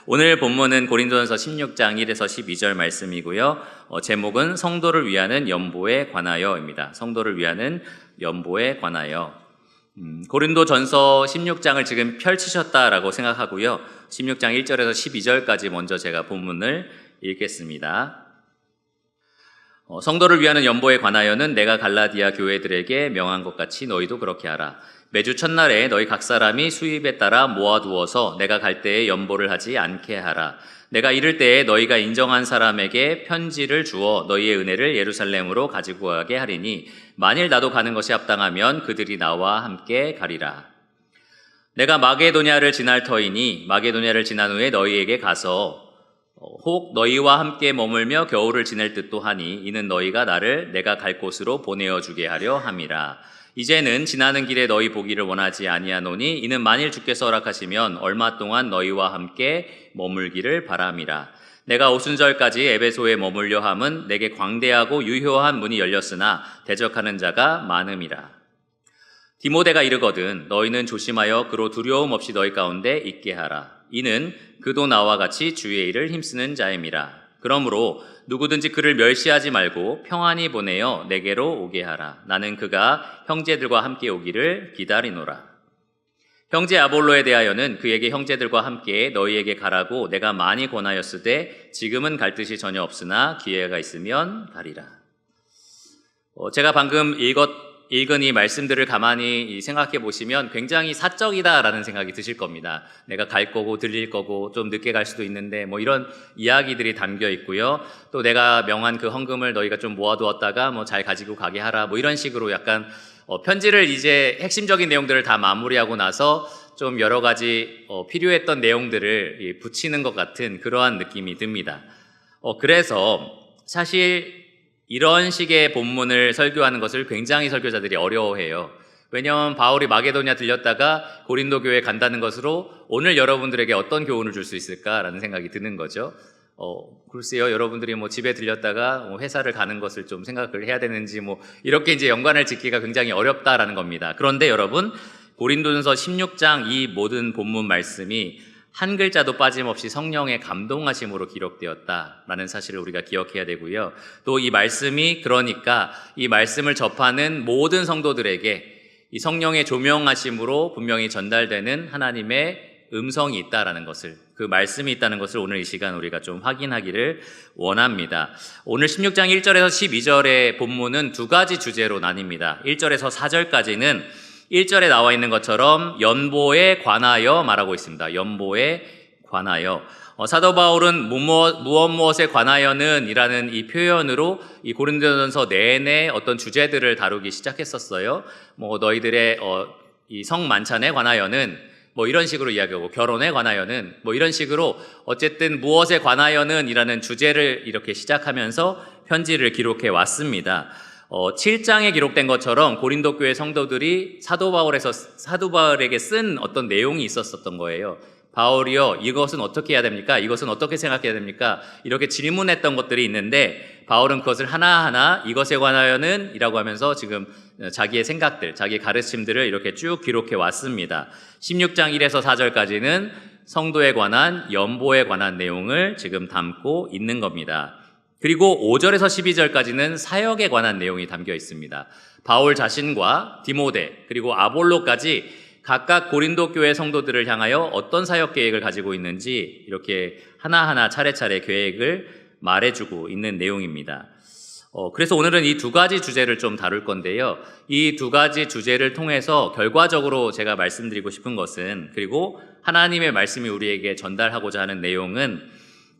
오늘 본문은 고린도전서 16장 1에서 12절 말씀이고요. 제목은 성도를 위하는 연보에 관하여입니다. 성도를 위하는 연보에 관하여. 고린도전서 16장을 지금 펼치셨다라고 생각하고요. 16장 1절에서 12절까지 먼저 제가 본문을 읽겠습니다. 성도를 위하는 연보에 관하여는 내가 갈라디아 교회들에게 명한 것 같이 너희도 그렇게 하라. 매주 첫날에 너희 각 사람이 수입에 따라 모아두어서 내가 갈 때에 연보를 하지 않게 하라. 내가 이를 때에 너희가 인정한 사람에게 편지를 주어 너희의 은혜를 예루살렘으로 가지고 가게 하리니 만일 나도 가는 것이 합당하면 그들이 나와 함께 가리라. 내가 마게도냐를 지날 터이니 마게도냐를 지난 후에 너희에게 가서 혹 너희와 함께 머물며 겨울을 지낼 듯도 하니 이는 너희가 나를 내가 갈 곳으로 보내어 주게 하려 함이라. 이제는 지나는 길에 너희 보기를 원하지 아니하노니 이는 만일 주께서 허락하시면 얼마 동안 너희와 함께 머물기를 바람이라. 내가 오순절까지 에베소에 머물려 함은 내게 광대하고 유효한 문이 열렸으나 대적하는 자가 많음이라. 디모데가 이르거든 너희는 조심하여 그로 두려움 없이 너희 가운데 있게 하라. 이는 그도 나와 같이 주의 일을 힘쓰는 자임이라. 그러므로 누구든지 그를 멸시하지 말고 평안히 보내어 내게로 오게 하라. 나는 그가 형제들과 함께 오기를 기다리노라. 형제 아볼로에 대하여는 그에게 형제들과 함께 너희에게 가라고 내가 많이 권하였으되 지금은 갈 뜻이 전혀 없으나 기회가 있으면 가리라. 제가 방금 읽은 이 말씀들을 가만히 생각해 보시면 굉장히 사적이다라는 생각이 드실 겁니다. 내가 갈 거고 들릴 거고 좀 늦게 갈 수도 있는데 이런 이야기들이 담겨 있고요. 또 내가 명한 그 헌금을 너희가 좀 모아두었다가 잘 가지고 가게 하라 이런 식으로 약간 편지를 이제 핵심적인 내용들을 다 마무리하고 나서 좀 여러 가지 필요했던 내용들을 붙이는 것 같은 그러한 느낌이 듭니다. 그래서 사실 이런 식의 본문을 설교하는 것을 굉장히 설교자들이 어려워해요. 왜냐하면 바울이 마게도냐 들렸다가 고린도 교회에 간다는 것으로 오늘 여러분들에게 어떤 교훈을 줄 수 있을까라는 생각이 드는 거죠. 글쎄요, 여러분들이 집에 들렸다가 회사를 가는 것을 좀 생각을 해야 되는지 이렇게 이제 연관을 짓기가 굉장히 어렵다라는 겁니다. 그런데 여러분, 고린도전서 16장 이 모든 본문 말씀이 한 글자도 빠짐없이 성령의 감동하심으로 기록되었다라는 사실을 우리가 기억해야 되고요. 또 이 말씀이 그러니까 이 말씀을 접하는 모든 성도들에게 이 성령의 조명하심으로 분명히 전달되는 하나님의 음성이 있다라는 것을, 그 말씀이 있다는 것을 오늘 이 시간 우리가 좀 확인하기를 원합니다. 오늘 16장 1절에서 12절의 본문은 두 가지 주제로 나뉩니다. 1절에서 4절까지는 1절에 나와 있는 것처럼 연보에 관하여 말하고 있습니다. 연보에 관하여. 사도 바울은 무엇에 관하여는 이라는 이 표현으로 이 고린도전서 내내 어떤 주제들을 다루기 시작했었어요. 너희들의 이 성만찬에 관하여는 이런 식으로 이야기하고 결혼에 관하여는 이런 식으로 어쨌든 무엇에 관하여는 이라는 주제를 이렇게 시작하면서 편지를 기록해 왔습니다. 7장에 기록된 것처럼 고린도 교회 성도들이 사도 바울에게 쓴 어떤 내용이 있었던 거예요. 바울이요, 이것은 어떻게 해야 됩니까? 이것은 어떻게 생각해야 됩니까? 이렇게 질문했던 것들이 있는데 바울은 그것을 하나하나 이것에 관하여는 이라고 하면서 지금 자기의 생각들, 자기의 가르침들을 이렇게 쭉 기록해 왔습니다. 16장 1에서 4절까지는 성도에 관한 연보에 관한 내용을 지금 담고 있는 겁니다. 그리고 5절에서 12절까지는 사역에 관한 내용이 담겨 있습니다. 바울 자신과 디모데 그리고 아볼로까지 각각 고린도 교회 성도들을 향하여 어떤 사역 계획을 가지고 있는지 이렇게 하나하나 차례차례 계획을 말해주고 있는 내용입니다. 그래서 오늘은 이 두 가지 주제를 좀 다룰 건데요. 이 두 가지 주제를 통해서 결과적으로 제가 말씀드리고 싶은 것은, 그리고 하나님의 말씀이 우리에게 전달하고자 하는 내용은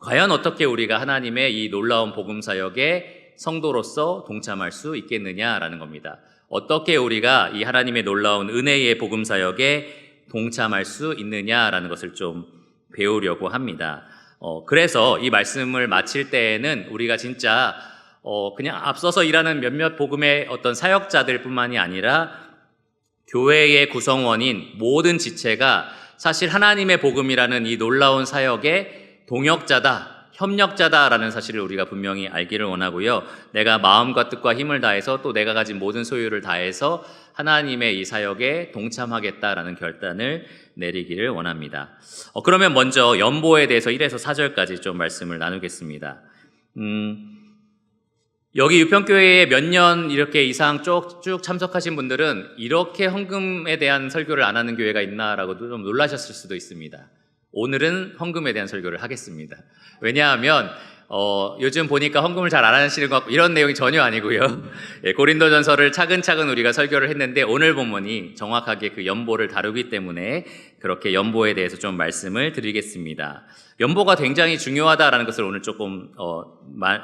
과연 어떻게 우리가 하나님의 이 놀라운 복음 사역에 성도로서 동참할 수 있겠느냐라는 겁니다. 어떻게 우리가 이 하나님의 놀라운 은혜의 복음 사역에 동참할 수 있느냐라는 것을 좀 배우려고 합니다. 그래서 이 말씀을 마칠 때에는 우리가 진짜 그냥 앞서서 일하는 몇몇 복음의 어떤 사역자들 뿐만이 아니라 교회의 구성원인 모든 지체가 사실 하나님의 복음이라는 이 놀라운 사역에 동역자다, 협력자다라는 사실을 우리가 분명히 알기를 원하고요. 내가 마음과 뜻과 힘을 다해서 또 내가 가진 모든 소유를 다해서 하나님의 이 사역에 동참하겠다라는 결단을 내리기를 원합니다. 그러면 먼저 연보에 대해서 1에서 4절까지 좀 말씀을 나누겠습니다. 여기 유평교회에 몇 년 이렇게 이상 쭉 참석하신 분들은 이렇게 헌금에 대한 설교를 안 하는 교회가 있나라고도 좀 놀라셨을 수도 있습니다. 오늘은 헌금에 대한 설교를 하겠습니다. 왜냐하면 요즘 보니까 헌금을 잘 안 하시는 것 같고 이런 내용이 전혀 아니고요. 고린도전서를 차근차근 우리가 설교를 했는데 오늘 본문이 정확하게 그 연보를 다루기 때문에 그렇게 연보에 대해서 좀 말씀을 드리겠습니다. 연보가 굉장히 중요하다라는 것을 오늘 조금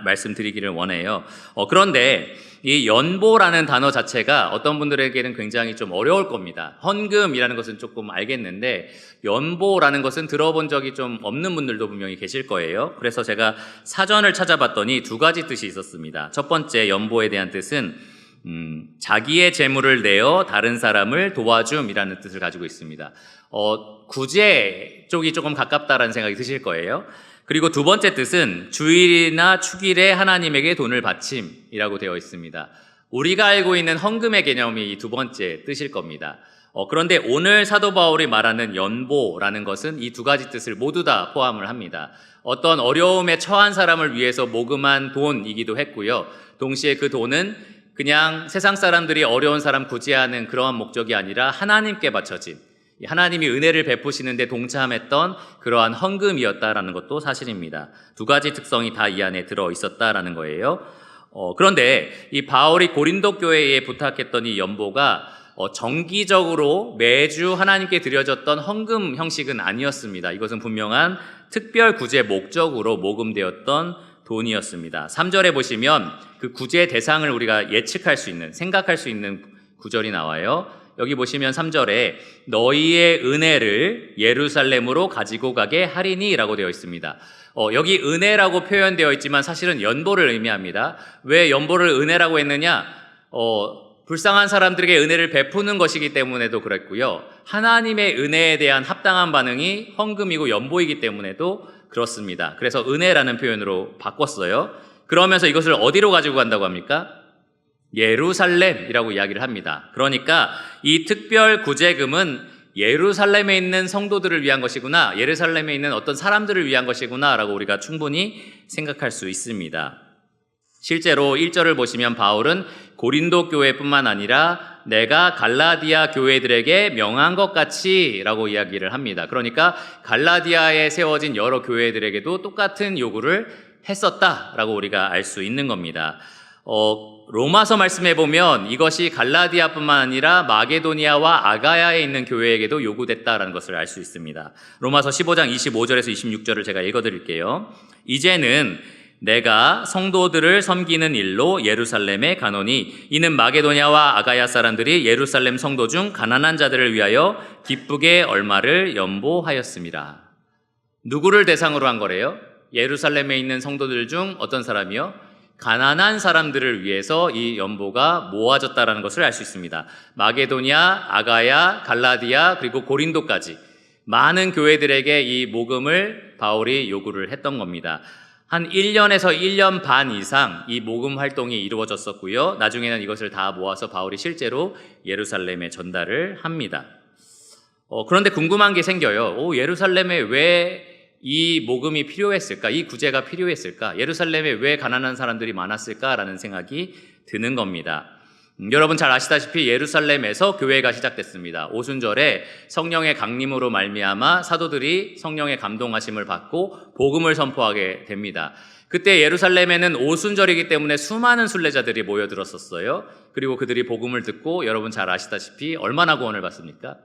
말씀드리기를 원해요. 그런데 이 연보라는 단어 자체가 어떤 분들에게는 굉장히 좀 어려울 겁니다. 헌금이라는 것은 조금 알겠는데 연보라는 것은 들어본 적이 좀 없는 분들도 분명히 계실 거예요. 그래서 제가 사전을 찾아봤더니 두 가지 뜻이 있었습니다. 첫 번째 연보에 대한 뜻은 자기의 재물을 내어 다른 사람을 도와줌이라는 뜻을 가지고 있습니다. 구제 쪽이 조금 가깝다라는 생각이 드실 거예요. 그리고 두 번째 뜻은 주일이나 축일에 하나님에게 돈을 바침이라고 되어 있습니다. 우리가 알고 있는 헌금의 개념이 이 두 번째 뜻일 겁니다. 그런데 오늘 사도 바울이 말하는 연보라는 것은 이 두 가지 뜻을 모두 다 포함을 합니다. 어떤 어려움에 처한 사람을 위해서 모금한 돈이기도 했고요. 동시에 그 돈은 그냥 세상 사람들이 어려운 사람 구제하는 그러한 목적이 아니라 하나님께 바쳐진, 하나님이 은혜를 베푸시는데 동참했던 그러한 헌금이었다라는 것도 사실입니다. 두 가지 특성이 다 이 안에 들어 있었다라는 거예요. 그런데 이 바울이 고린도 교회에 부탁했던 이 연보가 정기적으로 매주 하나님께 드려졌던 헌금 형식은 아니었습니다. 이것은 분명한 특별 구제 목적으로 모금되었던 돈이었습니다. 3절에 보시면 그 구제 대상을 우리가 예측할 수 있는, 생각할 수 있는 구절이 나와요. 여기 보시면 3절에 너희의 은혜를 예루살렘으로 가지고 가게 하리니 라고 되어 있습니다. 여기 은혜라고 표현되어 있지만 사실은 연보를 의미합니다. 왜 연보를 은혜라고 했느냐? 불쌍한 사람들에게 은혜를 베푸는 것이기 때문에도 그랬고요. 하나님의 은혜에 대한 합당한 반응이 헌금이고 연보이기 때문에도 그렇습니다. 그래서 은혜라는 표현으로 바꿨어요. 그러면서 이것을 어디로 가지고 간다고 합니까? 예루살렘이라고 이야기를 합니다. 그러니까 이 특별 구제금은 예루살렘에 있는 성도들을 위한 것이구나, 예루살렘에 있는 어떤 사람들을 위한 것이구나 라고 우리가 충분히 생각할 수 있습니다. 실제로 1절을 보시면 바울은 고린도 교회뿐만 아니라 내가 갈라디아 교회들에게 명한 것 같이 라고 이야기를 합니다. 그러니까 갈라디아에 세워진 여러 교회들에게도 똑같은 요구를 했었다라고 우리가 알 수 있는 겁니다. 로마서 말씀해 보면 이것이 갈라디아뿐만 아니라 마게도니아와 아가야에 있는 교회에게도 요구됐다라는 것을 알 수 있습니다. 로마서 15장 25절에서 26절을 제가 읽어드릴게요. 이제는 내가 성도들을 섬기는 일로 예루살렘에 가노니 이는 마게도냐와 아가야 사람들이 예루살렘 성도 중 가난한 자들을 위하여 기쁘게 얼마를 연보하였습니다. 누구를 대상으로 한 거래요? 예루살렘에 있는 성도들 중 어떤 사람이요? 가난한 사람들을 위해서 이 연보가 모아졌다라는 것을 알 수 있습니다. 마게도냐, 아가야, 갈라디아, 그리고 고린도까지 많은 교회들에게 이 모금을 바울이 요구를 했던 겁니다. 한 1년에서 1년 반 이상 이 모금 활동이 이루어졌었고요. 나중에는 이것을 다 모아서 바울이 실제로 예루살렘에 전달을 합니다. 그런데 궁금한 게 생겨요. 예루살렘에 왜 이 모금이 필요했을까? 이 구제가 필요했을까? 예루살렘에 왜 가난한 사람들이 많았을까라는 생각이 드는 겁니다. 여러분 잘 아시다시피 예루살렘에서 교회가 시작됐습니다. 오순절에 성령의 강림으로 말미암아 사도들이 성령의 감동하심을 받고 복음을 선포하게 됩니다. 그때 예루살렘에는 오순절이기 때문에 수많은 순례자들이 모여들었었어요. 그리고 그들이 복음을 듣고 여러분 잘 아시다시피 얼마나 구원을 받습니까?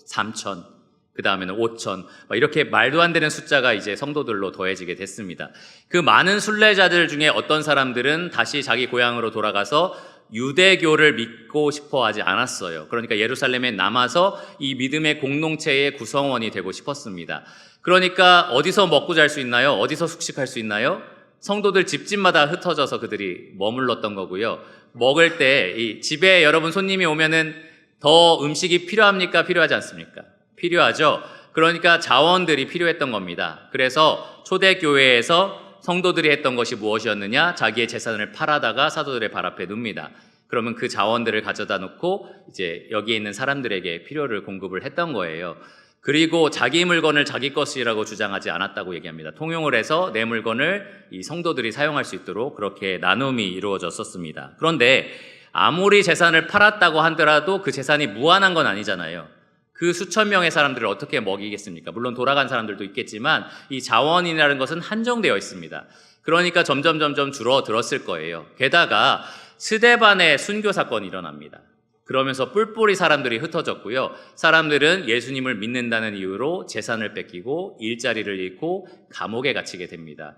3,000, 그 다음에는 5,000, 이렇게 말도 안 되는 숫자가 이제 성도들로 더해지게 됐습니다. 그 많은 순례자들 중에 어떤 사람들은 다시 자기 고향으로 돌아가서 유대교를 믿고 싶어 하지 않았어요. 그러니까 예루살렘에 남아서 이 믿음의 공동체의 구성원이 되고 싶었습니다. 그러니까 어디서 먹고 잘 수 있나요? 어디서 숙식할 수 있나요? 성도들 집집마다 흩어져서 그들이 머물렀던 거고요. 먹을 때 이 집에 여러분 손님이 오면은 더 음식이 필요합니까? 필요하지 않습니까? 필요하죠. 그러니까 자원들이 필요했던 겁니다. 그래서 초대교회에서 성도들이 했던 것이 무엇이었느냐? 자기의 재산을 팔아다가 사도들의 발 앞에 눕니다. 그러면 그 자원들을 가져다 놓고 이제 여기에 있는 사람들에게 필요를 공급을 했던 거예요. 그리고 자기 물건을 자기 것이라고 주장하지 않았다고 얘기합니다. 통용을 해서 내 물건을 이 성도들이 사용할 수 있도록 그렇게 나눔이 이루어졌었습니다. 그런데 아무리 재산을 팔았다고 하더라도 그 재산이 무한한 건 아니잖아요. 그 수천 명의 사람들을 어떻게 먹이겠습니까? 물론 돌아간 사람들도 있겠지만 이 자원이라는 것은 한정되어 있습니다. 그러니까 점점 줄어들었을 거예요. 게다가 스데반의 순교 사건이 일어납니다. 그러면서 뿔뿔이 사람들이 흩어졌고요. 사람들은 예수님을 믿는다는 이유로 재산을 뺏기고 일자리를 잃고 감옥에 갇히게 됩니다.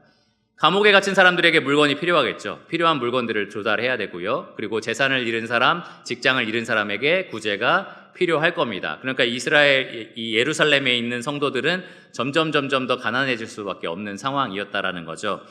감옥에 갇힌 사람들에게 물건이 필요하겠죠. 필요한 물건들을 조달해야 되고요. 그리고 재산을 잃은 사람, 직장을 잃은 사람에게 구제가 필요할 겁니다. 그러니까 이 예루살렘에 있는 성도들은 점점 더 가난해질 수밖에 없는 상황이었다라는 거죠.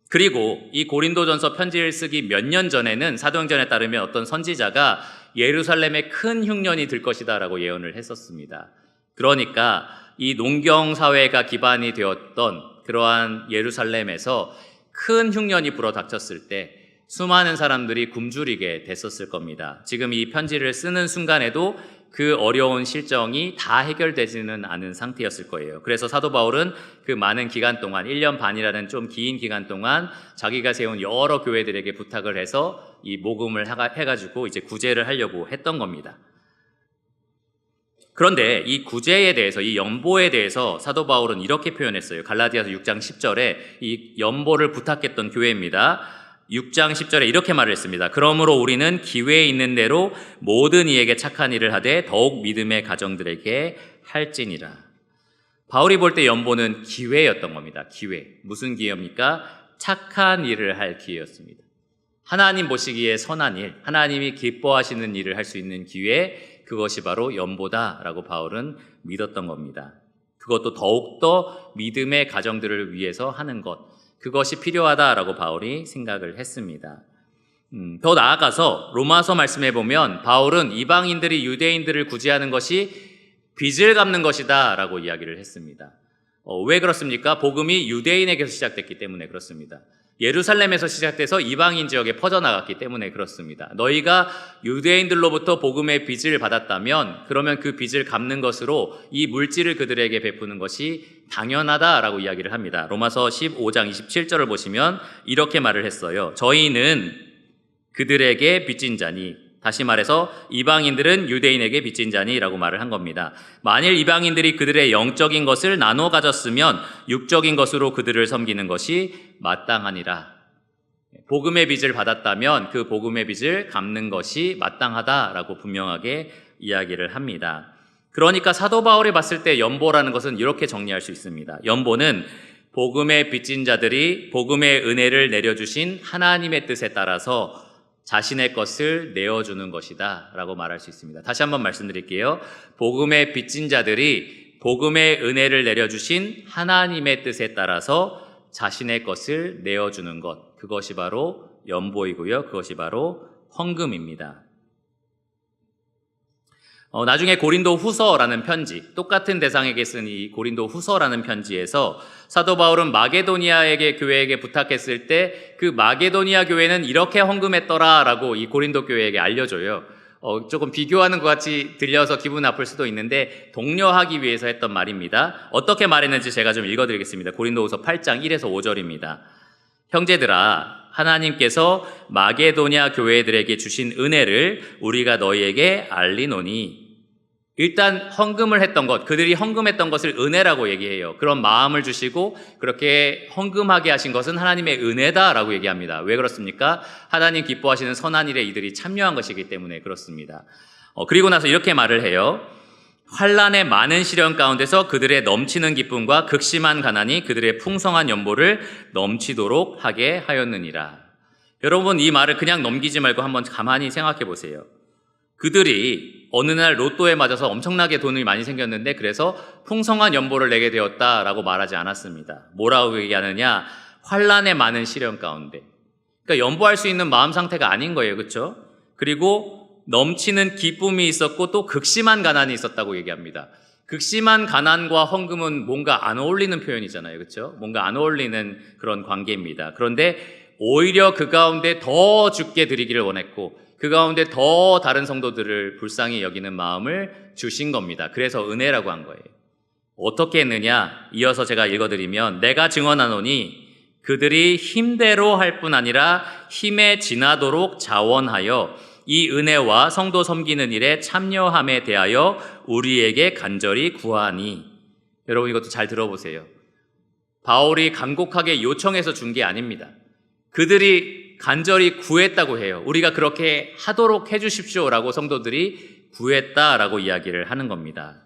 그리고 이 고린도전서 편지를 쓰기 몇 년 전에는 사도행전에 따르면 어떤 선지자가 예루살렘에 큰 흉년이 들 것이다 라고 예언을 했었습니다. 그러니까 이 농경사회가 기반이 되었던 그러한 예루살렘에서 큰 흉년이 불어닥쳤을 때 수많은 사람들이 굶주리게 됐었을 겁니다. 지금 이 편지를 쓰는 순간에도 그 어려운 실정이 다 해결되지는 않은 상태였을 거예요. 그래서 사도 바울은 그 많은 기간 동안 1년 반이라는 좀 긴 기간 동안 자기가 세운 여러 교회들에게 부탁을 해서 이 모금을 해가지고 이제 구제를 하려고 했던 겁니다. 그런데 이 구제에 대해서, 이 연보에 대해서 사도 바울은 이렇게 표현했어요. 갈라디아서 6장 10절에 이 연보를 부탁했던 교회입니다. 6장 10절에 이렇게 말을 했습니다. 그러므로 우리는 기회에 있는 대로 모든 이에게 착한 일을 하되 더욱 믿음의 가정들에게 할지니라. 바울이 볼 때 연보는 기회였던 겁니다. 기회. 무슨 기회입니까? 착한 일을 할 기회였습니다. 하나님 보시기에 선한 일, 하나님이 기뻐하시는 일을 할 수 있는 기회, 그것이 바로 연보다라고 바울은 믿었던 겁니다. 그것도 더욱더 믿음의 가정들을 위해서 하는 것, 그것이 필요하다라고 바울이 생각을 했습니다. 더 나아가서 로마서 말씀해 보면 바울은 이방인들이 유대인들을 구제하는 것이 빚을 갚는 것이다 라고 이야기를 했습니다. 왜 그렇습니까? 복음이 유대인에게서 시작됐기 때문에 그렇습니다. 예루살렘에서 시작돼서 이방인 지역에 퍼져나갔기 때문에 그렇습니다. 너희가 유대인들로부터 복음의 빚을 받았다면 그러면 그 빚을 갚는 것으로 이 물질을 그들에게 베푸는 것이 당연하다라고 이야기를 합니다. 로마서 15장 27절을 보시면 이렇게 말을 했어요. 저희는 그들에게 빚진 자니, 다시 말해서 이방인들은 유대인에게 빚진 자니라고 말을 한 겁니다. 만일 이방인들이 그들의 영적인 것을 나눠 가졌으면 육적인 것으로 그들을 섬기는 것이 마땅하니라. 복음의 빚을 받았다면 그 복음의 빚을 갚는 것이 마땅하다라고 분명하게 이야기를 합니다. 그러니까 사도 바울이 봤을 때 연보라는 것은 이렇게 정리할 수 있습니다. 연보는 복음의 빚진 자들이 복음의 은혜를 내려주신 하나님의 뜻에 따라서 자신의 것을 내어주는 것이다 라고 말할 수 있습니다. 다시 한번 말씀드릴게요. 복음의 빚진 자들이 복음의 은혜를 내려주신 하나님의 뜻에 따라서 자신의 것을 내어주는 것, 그것이 바로 연보이고요. 그것이 바로 헌금입니다. 나중에 고린도 후서라는 편지, 똑같은 대상에게 쓴 이 고린도 후서라는 편지에서 사도 바울은 마게도니아에게 교회에게 부탁했을 때 그 마게도니아 교회는 이렇게 헌금했더라라고 이 고린도 교회에게 알려줘요. 조금 비교하는 것 같이 들려서 기분 나쁠 수도 있는데 독려하기 위해서 했던 말입니다. 어떻게 말했는지 제가 좀 읽어드리겠습니다. 고린도후서 8장 1에서 5절입니다. 형제들아, 하나님께서 마게도냐 교회들에게 주신 은혜를 우리가 너희에게 알리노니, 일단 헌금을 했던 것, 그들이 헌금했던 것을 은혜라고 얘기해요. 그런 마음을 주시고 그렇게 헌금하게 하신 것은 하나님의 은혜다라고 얘기합니다. 왜 그렇습니까? 하나님 기뻐하시는 선한 일에 이들이 참여한 것이기 때문에 그렇습니다. 그리고 나서 이렇게 말을 해요. 환난의 많은 시련 가운데서 그들의 넘치는 기쁨과 극심한 가난이 그들의 풍성한 연보를 넘치도록 하게 하였느니라. 여러분, 이 말을 그냥 넘기지 말고 한번 가만히 생각해 보세요. 그들이 어느 날 로또에 맞아서 엄청나게 돈이 많이 생겼는데 그래서 풍성한 연보를 내게 되었다라고 말하지 않았습니다. 뭐라고 얘기하느냐? 환난의 많은 시련 가운데. 그러니까 연보할 수 있는 마음 상태가 아닌 거예요. 그렇죠? 그리고 넘치는 기쁨이 있었고 또 극심한 가난이 있었다고 얘기합니다. 극심한 가난과 헌금은 뭔가 안 어울리는 표현이잖아요. 그렇죠? 뭔가 안 어울리는 그런 관계입니다. 그런데 오히려 그 가운데 더 주께 드리기를 원했고 그 가운데 더 다른 성도들을 불쌍히 여기는 마음을 주신 겁니다. 그래서 은혜라고 한 거예요. 어떻게 했느냐? 이어서 제가 읽어드리면 내가 증언하노니 그들이 힘대로 할 뿐 아니라 힘에 지나도록 자원하여 이 은혜와 성도 섬기는 일에 참여함에 대하여 우리에게 간절히 구하니. 여러분 이것도 잘 들어보세요. 바울이 간곡하게 요청해서 준 게 아닙니다. 그들이 간절히 구했다고 해요. 우리가 그렇게 하도록 해주십시오라고 성도들이 구했다라고 이야기를 하는 겁니다.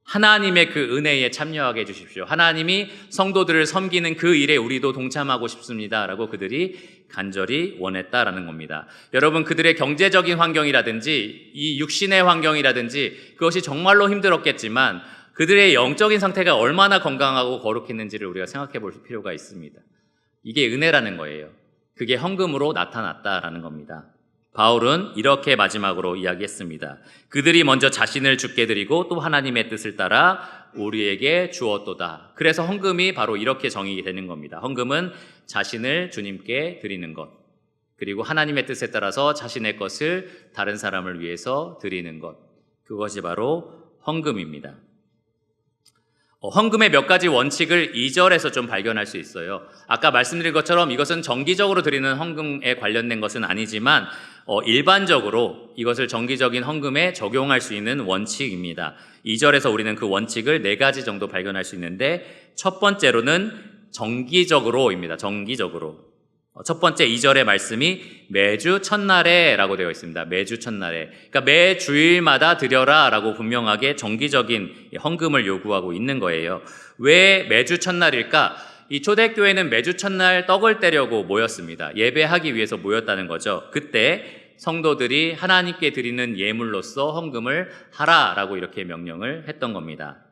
하나님의 그 은혜에 참여하게 해주십시오. 하나님이 성도들을 섬기는 그 일에 우리도 동참하고 싶습니다라고 그들이 간절히 원했다라는 겁니다. 여러분 그들의 경제적인 환경이라든지 이 육신의 환경이라든지 그것이 정말로 힘들었겠지만 그들의 영적인 상태가 얼마나 건강하고 거룩했는지를 우리가 생각해 볼 필요가 있습니다. 이게 은혜라는 거예요. 그게 헌금으로 나타났다라는 겁니다. 바울은 이렇게 마지막으로 이야기했습니다. 그들이 먼저 자신을 주께 드리고 또 하나님의 뜻을 따라 우리에게 주었도다. 그래서 헌금이 바로 이렇게 정의되는 겁니다. 헌금은 자신을 주님께 드리는 것, 그리고 하나님의 뜻에 따라서 자신의 것을 다른 사람을 위해서 드리는 것, 그것이 바로 헌금입니다. 헌금의 몇 가지 원칙을 2절에서 좀 발견할 수 있어요. 아까 말씀드린 것처럼 이것은 정기적으로 드리는 헌금에 관련된 것은 아니지만 일반적으로 이것을 정기적인 헌금에 적용할 수 있는 원칙입니다. 2절에서 우리는 그 원칙을 4가지 정도 발견할 수 있는데 첫 번째로는 정기적으로입니다. 정기적으로. 첫 번째 2절의 말씀이 매주 첫날에 라고 되어 있습니다. 매주 첫날에. 그러니까 매 주일마다 드려라 라고 분명하게 정기적인 헌금을 요구하고 있는 거예요. 왜 매주 첫날일까? 이 초대교회는 매주 첫날 떡을 떼려고 모였습니다. 예배하기 위해서 모였다는 거죠. 그때 성도들이 하나님께 드리는 예물로서 헌금을 하라라고 이렇게 명령을 했던 겁니다.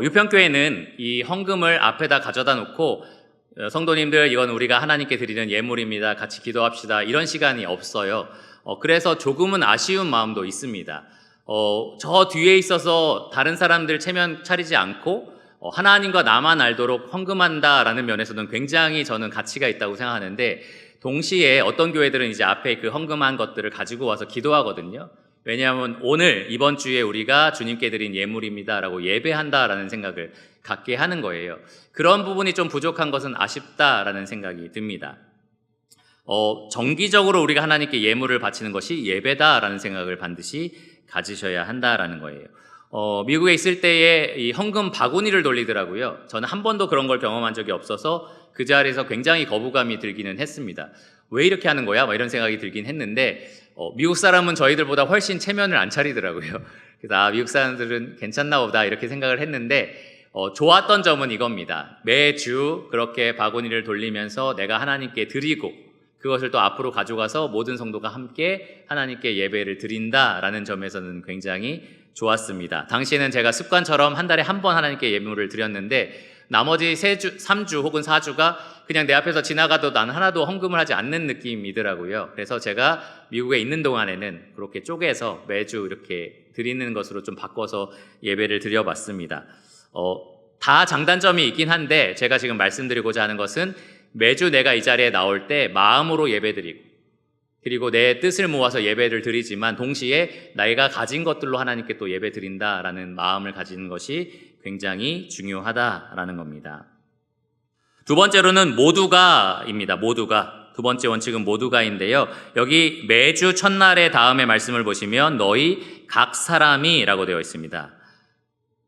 유평교회는 이 헌금을 앞에다 가져다 놓고 성도님들 이건 우리가 하나님께 드리는 예물입니다. 같이 기도합시다. 이런 시간이 없어요. 그래서 조금은 아쉬운 마음도 있습니다. 저 뒤에 있어서 다른 사람들 체면 차리지 않고 하나님과 나만 알도록 헌금한다라는 면에서는 굉장히 저는 가치가 있다고 생각하는데 동시에 어떤 교회들은 이제 앞에 그 헌금한 것들을 가지고 와서 기도하거든요. 왜냐하면 오늘 이번 주에 우리가 주님께 드린 예물입니다라고 예배한다라는 생각을 갖게 하는 거예요. 그런 부분이 좀 부족한 것은 아쉽다라는 생각이 듭니다. 정기적으로 우리가 하나님께 예물을 바치는 것이 예배다라는 생각을 반드시 가지셔야 한다라는 거예요. 미국에 있을 때에 이 헌금 바구니를 돌리더라고요. 저는 한 번도 그런 걸 경험한 적이 없어서 그 자리에서 굉장히 거부감이 들기는 했습니다. 왜 이렇게 하는 거야? 이런 생각이 들긴 했는데 미국 사람은 저희들보다 훨씬 체면을 안 차리더라고요. 그래서 미국 사람들은 괜찮나 보다 이렇게 생각을 했는데 좋았던 점은 이겁니다. 매주 그렇게 바구니를 돌리면서 내가 하나님께 드리고 그것을 또 앞으로 가져가서 모든 성도가 함께 하나님께 예배를 드린다라는 점에서는 굉장히 좋았습니다. 당시에는 제가 습관처럼 한 달에 한 번 하나님께 예물을 드렸는데 나머지 3주 혹은 4주가 그냥 내 앞에서 지나가도 난 하나도 헌금을 하지 않는 느낌이더라고요. 그래서 제가 미국에 있는 동안에는 그렇게 쪼개서 매주 이렇게 드리는 것으로 좀 바꿔서 예배를 드려봤습니다. 다 장단점이 있긴 한데 제가 지금 말씀드리고자 하는 것은 매주 내가 이 자리에 나올 때 마음으로 예배드리고 그리고 내 뜻을 모아서 예배를 드리지만 동시에 내가 가진 것들로 하나님께 또 예배 드린다라는 마음을 가지는 것이 굉장히 중요하다라는 겁니다. 두 번째로는 모두가입니다. 모두가. 두 번째 원칙은 모두가인데요. 여기 매주 첫날의 다음에 말씀을 보시면 너희 각 사람이라고 되어 있습니다.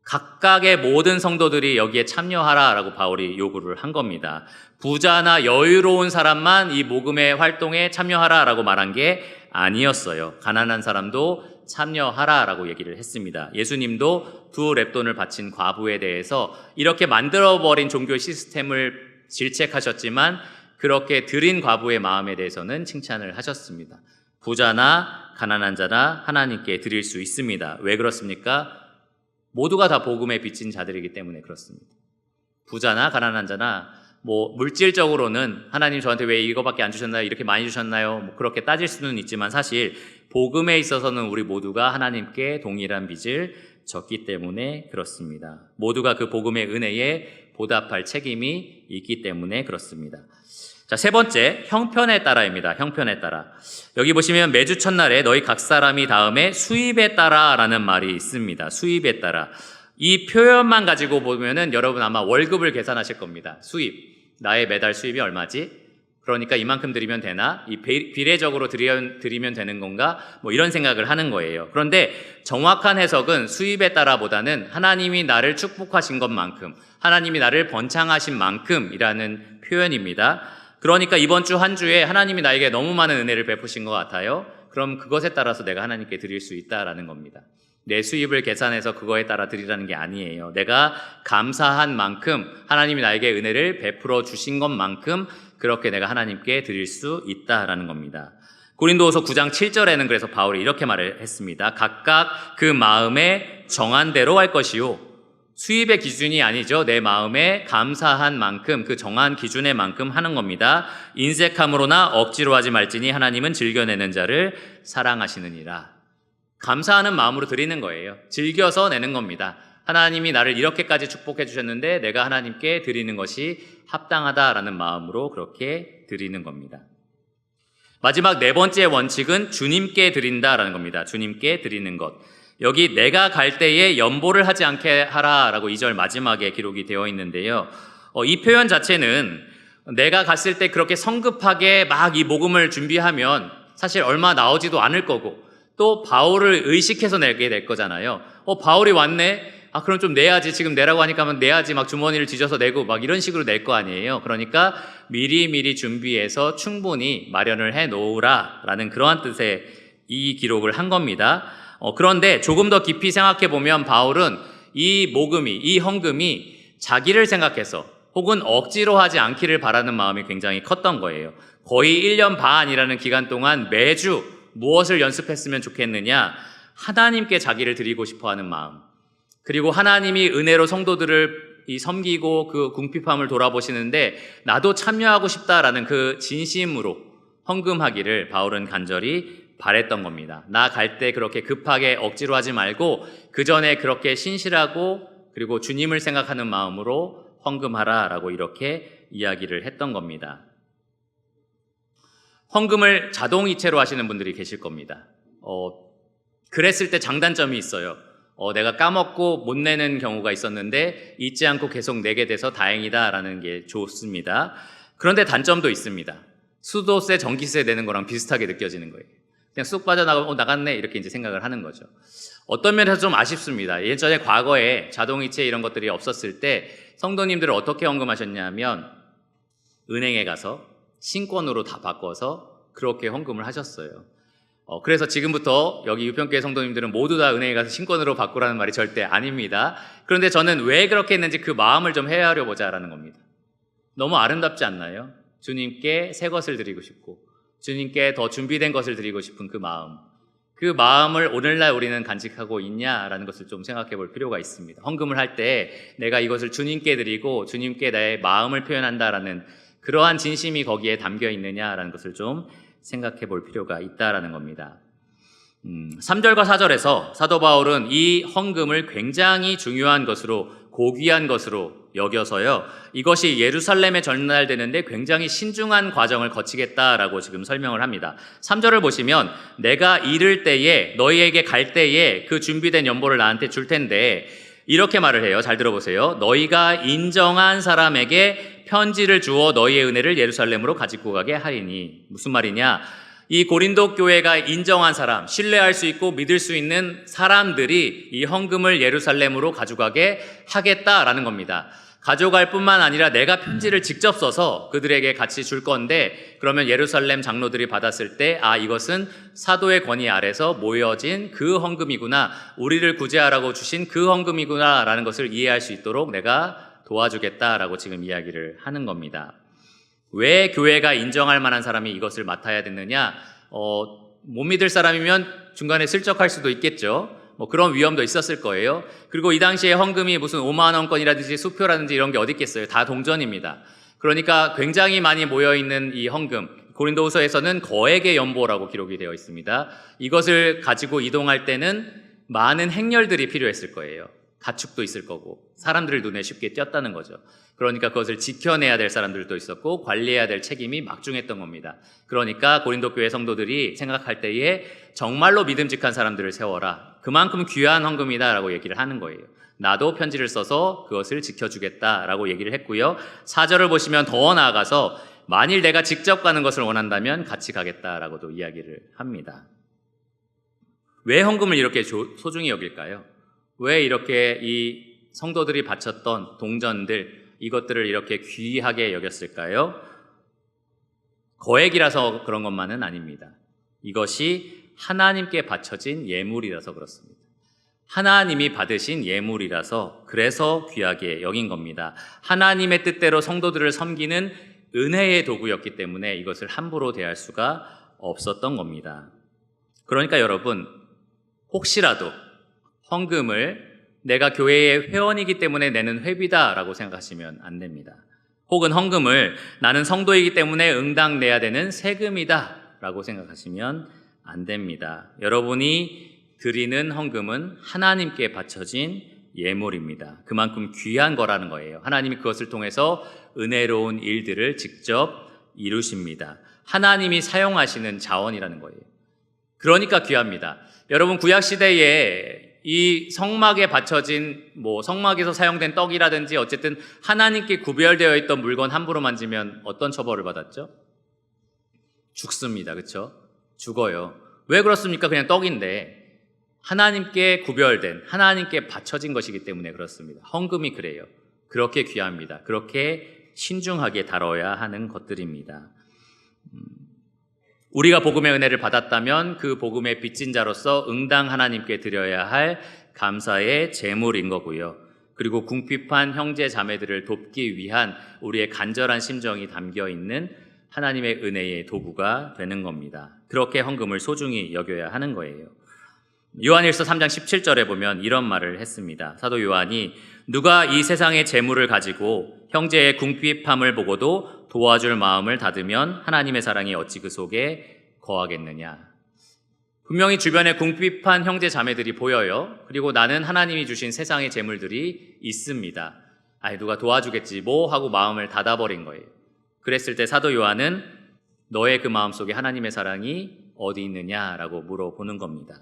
각각의 모든 성도들이 여기에 참여하라라고 바울이 요구를 한 겁니다. 부자나 여유로운 사람만 이 모금의 활동에 참여하라라고 말한 게 아니었어요. 가난한 사람도 참여하라라고 얘기를 했습니다. 예수님도 2 렙돈을 바친 과부에 대해서 이렇게 만들어버린 종교 시스템을 질책하셨지만 그렇게 드린 과부의 마음에 대해서는 칭찬을 하셨습니다. 부자나 가난한 자나 하나님께 드릴 수 있습니다. 왜 그렇습니까? 모두가 다 복음에 빚진 자들이기 때문에 그렇습니다. 부자나 가난한 자나 뭐 물질적으로는 하나님 저한테 왜 이거밖에 안 주셨나요? 이렇게 많이 주셨나요? 뭐 그렇게 따질 수는 있지만 사실 복음에 있어서는 우리 모두가 하나님께 동일한 빚을 졌기 때문에 그렇습니다. 모두가 그 복음의 은혜에 보답할 책임이 있기 때문에 그렇습니다. 자, 세 번째, 형편에 따라입니다. 형편에 따라. 여기 보시면 매주 첫날에 너희 각 사람이 다음에 수입에 따라라는 말이 있습니다. 수입에 따라. 이 표현만 가지고 보면은 여러분 아마 월급을 계산하실 겁니다. 수입. 나의 매달 수입이 얼마지? 그러니까 이만큼 드리면 되나? 이 비례적으로 드리면 되는 건가? 뭐 이런 생각을 하는 거예요. 그런데 정확한 해석은 수입에 따라보다는 하나님이 나를 축복하신 것만큼, 하나님이 나를 번창하신 만큼이라는 표현입니다. 그러니까 이번 주 한 주에 하나님이 나에게 너무 많은 은혜를 베푸신 것 같아요. 그럼 그것에 따라서 내가 하나님께 드릴 수 있다라는 겁니다. 내 수입을 계산해서 그거에 따라 드리라는 게 아니에요. 내가 감사한 만큼 하나님이 나에게 은혜를 베풀어 주신 것만큼 그렇게 내가 하나님께 드릴 수 있다라는 겁니다. 고린도후서 9장 7절에는 그래서 바울이 이렇게 말을 했습니다. 각각 그 마음에 정한 대로 할 것이요. 수입의 기준이 아니죠. 내 마음에 감사한 만큼 그 정한 기준의 만큼 하는 겁니다. 인색함으로나 억지로 하지 말지니 하나님은 즐겨내는 자를 사랑하시느니라. 감사하는 마음으로 드리는 거예요. 즐겨서 내는 겁니다. 하나님이 나를 이렇게까지 축복해 주셨는데 내가 하나님께 드리는 것이 합당하다라는 마음으로 그렇게 드리는 겁니다. 마지막 네 번째 원칙은 주님께 드린다라는 겁니다. 주님께 드리는 것. 여기 내가 갈 때에 연보를 하지 않게 하라라고 2절 마지막에 기록이 되어 있는데요. 이 표현 자체는 내가 갔을 때 그렇게 성급하게 막 이 모금을 준비하면 사실 얼마 나오지도 않을 거고 또 바울을 의식해서 내게 될 거잖아요. 바울이 왔네? 그럼 좀 내야지. 지금 내라고 하니까 내야지. 막 주머니를 뒤져서 내고 막 이런 식으로 낼 거 아니에요. 그러니까 미리미리 준비해서 충분히 마련을 해 놓으라라는 그러한 뜻의 이 기록을 한 겁니다. 그런데 조금 더 깊이 생각해 보면 바울은 이 모금이, 이 헌금이 자기를 생각해서 혹은 억지로 하지 않기를 바라는 마음이 굉장히 컸던 거예요. 거의 1년 반이라는 기간 동안 매주 무엇을 연습했으면 좋겠느냐? 하나님께 자기를 드리고 싶어 하는 마음. 그리고 하나님이 은혜로 성도들을 섬기고 그 궁핍함을 돌아보시는데 나도 참여하고 싶다라는 그 진심으로 헌금하기를 바울은 간절히 바랬던 겁니다. 나 갈 때 그렇게 급하게 억지로 하지 말고 그 전에 그렇게 신실하고 그리고 주님을 생각하는 마음으로 헌금하라라고 이렇게 이야기를 했던 겁니다. 헌금을 자동이체로 하시는 분들이 계실 겁니다. 그랬을 때 장단점이 있어요. 내가 까먹고 못 내는 경우가 있었는데 잊지 않고 계속 내게 돼서 다행이다라는 게 좋습니다. 그런데 단점도 있습니다. 수도세, 전기세 내는 거랑 비슷하게 느껴지는 거예요. 그냥 쑥 빠져나가고 나갔네 이렇게 이제 생각을 하는 거죠. 어떤 면에서 좀 아쉽습니다. 예전에 과거에 자동이체 이런 것들이 없었을 때 성도님들을 어떻게 헌금하셨냐면 은행에 가서 신권으로 다 바꿔서 그렇게 헌금을 하셨어요. 그래서 지금부터 여기 유평교회 성도님들은 모두 다 은행에 가서 신권으로 바꾸라는 말이 절대 아닙니다. 그런데 저는 왜 그렇게 했는지 그 마음을 좀 헤아려 보자라는 겁니다. 너무 아름답지 않나요? 주님께 새 것을 드리고 싶고 주님께 더 준비된 것을 드리고 싶은 그 마음. 그 마음을 오늘날 우리는 간직하고 있냐라는 것을 좀 생각해 볼 필요가 있습니다. 헌금을 할 때 내가 이것을 주님께 드리고 주님께 나의 마음을 표현한다라는 그러한 진심이 거기에 담겨 있느냐라는 것을 좀 생각해 볼 필요가 있다라는 겁니다. 3절과 4절에서 사도 바울은 이 헌금을 굉장히 중요한 것으로 고귀한 것으로 여겨서요. 이것이 예루살렘에 전달되는데 굉장히 신중한 과정을 거치겠다라고 지금 설명을 합니다. 3절을 보시면 내가 이를 때에 너희에게 갈 때에 그 준비된 연보를 나한테 줄 텐데 이렇게 말을 해요. 잘 들어보세요. 너희가 인정한 사람에게 편지를 주어 너희의 은혜를 예루살렘으로 가지고 가게 하리니. 무슨 말이냐? 이 고린도 교회가 인정한 사람, 신뢰할 수 있고 믿을 수 있는 사람들이 이 헌금을 예루살렘으로 가져가게 하겠다라는 겁니다. 가져갈 뿐만 아니라 내가 편지를 직접 써서 그들에게 같이 줄 건데 그러면 예루살렘 장로들이 받았을 때 이것은 사도의 권위 아래서 모여진 그 헌금이구나, 우리를 구제하라고 주신 그 헌금이구나 라는 것을 이해할 수 있도록 내가 도와주겠다라고 지금 이야기를 하는 겁니다. 왜 교회가 인정할 만한 사람이 이것을 맡아야 됐느냐? 못 믿을 사람이면 중간에 슬쩍할 수도 있겠죠. 그런 위험도 있었을 거예요. 그리고 이 당시에 헌금이 무슨 5만 원권이라든지 수표라든지 이런 게 어디 있겠어요. 다 동전입니다. 그러니까 굉장히 많이 모여있는 이 헌금, 고린도후서에서는 거액의 연보라고 기록이 되어 있습니다. 이것을 가지고 이동할 때는 많은 행렬들이 필요했을 거예요. 가축도 있을 거고 사람들 눈에 쉽게 띄었다는 거죠. 그러니까 그것을 지켜내야 될 사람들도 있었고 관리해야 될 책임이 막중했던 겁니다. 그러니까 고린도 교회 성도들이 생각할 때에 정말로 믿음직한 사람들을 세워라. 그만큼 귀한 헌금이다라고 얘기를 하는 거예요. 나도 편지를 써서 그것을 지켜주겠다라고 얘기를 했고요. 4절을 보시면 더 나아가서 만일 내가 직접 가는 것을 원한다면 같이 가겠다라고도 이야기를 합니다. 왜 헌금을 이렇게 소중히 여길까요? 왜 이렇게 이 성도들이 바쳤던 동전들, 이것들을 이렇게 귀하게 여겼을까요? 거액이라서 그런 것만은 아닙니다. 이것이 하나님께 바쳐진 예물이라서 그렇습니다. 하나님이 받으신 예물이라서 그래서 귀하게 여긴 겁니다. 하나님의 뜻대로 성도들을 섬기는 은혜의 도구였기 때문에 이것을 함부로 대할 수가 없었던 겁니다. 그러니까 여러분, 혹시라도 헌금을 내가 교회의 회원이기 때문에 내는 회비다라고 생각하시면 안 됩니다. 혹은 헌금을 나는 성도이기 때문에 응당 내야 되는 세금이다라고 생각하시면 안 됩니다. 여러분이 드리는 헌금은 하나님께 바쳐진 예물입니다. 그만큼 귀한 거라는 거예요. 하나님이 그것을 통해서 은혜로운 일들을 직접 이루십니다. 하나님이 사용하시는 자원이라는 거예요. 그러니까 귀합니다. 여러분, 구약시대에 이 성막에 바쳐진 성막에서 사용된 떡이라든지 어쨌든 하나님께 구별되어 있던 물건 함부로 만지면 어떤 처벌을 받았죠? 죽습니다. 그렇죠? 죽어요. 왜 그렇습니까? 그냥 떡인데 하나님께 구별된, 하나님께 바쳐진 것이기 때문에 그렇습니다. 헌금이 그래요. 그렇게 귀합니다. 그렇게 신중하게 다뤄야 하는 것들입니다. 우리가 복음의 은혜를 받았다면 그 복음의 빚진 자로서 응당 하나님께 드려야 할 감사의 제물인 거고요. 그리고 궁핍한 형제 자매들을 돕기 위한 우리의 간절한 심정이 담겨 있는 하나님의 은혜의 도구가 되는 겁니다. 그렇게 헌금을 소중히 여겨야 하는 거예요. 요한일서 3장 17절에 보면 이런 말을 했습니다. 사도 요한이 누가 이 세상의 재물을 가지고 형제의 궁핍함을 보고도 도와줄 마음을 닫으면 하나님의 사랑이 어찌 그 속에 거하겠느냐. 분명히 주변에 궁핍한 형제 자매들이 보여요. 그리고 나는 하나님이 주신 세상의 재물들이 있습니다. 누가 도와주겠지 하고 마음을 닫아버린 거예요. 그랬을 때 사도 요한은 너의 그 마음 속에 하나님의 사랑이 어디 있느냐라고 물어보는 겁니다.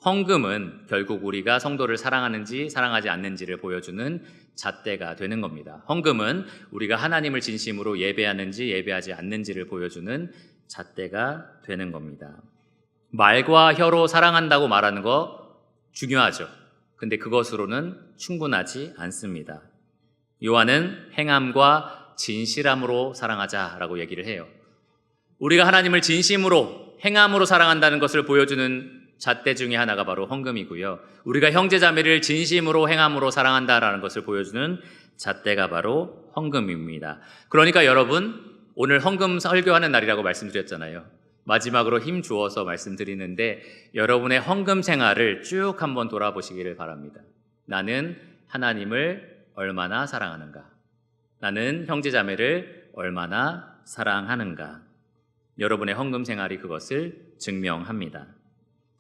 헌금은 결국 우리가 성도를 사랑하는지 사랑하지 않는지를 보여주는 잣대가 되는 겁니다. 헌금은 우리가 하나님을 진심으로 예배하는지 예배하지 않는지를 보여주는 잣대가 되는 겁니다. 말과 혀로 사랑한다고 말하는 거 중요하죠. 근데 그것으로는 충분하지 않습니다. 요한은 행함과 진실함으로 사랑하자라고 얘기를 해요. 우리가 하나님을 진심으로 행함으로 사랑한다는 것을 보여주는 잣대 중에 하나가 바로 헌금이고요. 우리가 형제자매를 진심으로 행함으로 사랑한다라는 것을 보여주는 잣대가 바로 헌금입니다. 그러니까 여러분, 오늘 헌금 설교하는 날이라고 말씀드렸잖아요. 마지막으로 힘 주어서 말씀드리는데 여러분의 헌금 생활을 쭉 한번 돌아보시기를 바랍니다. 나는 하나님을 얼마나 사랑하는가? 나는 형제자매를 얼마나 사랑하는가? 여러분의 헌금 생활이 그것을 증명합니다.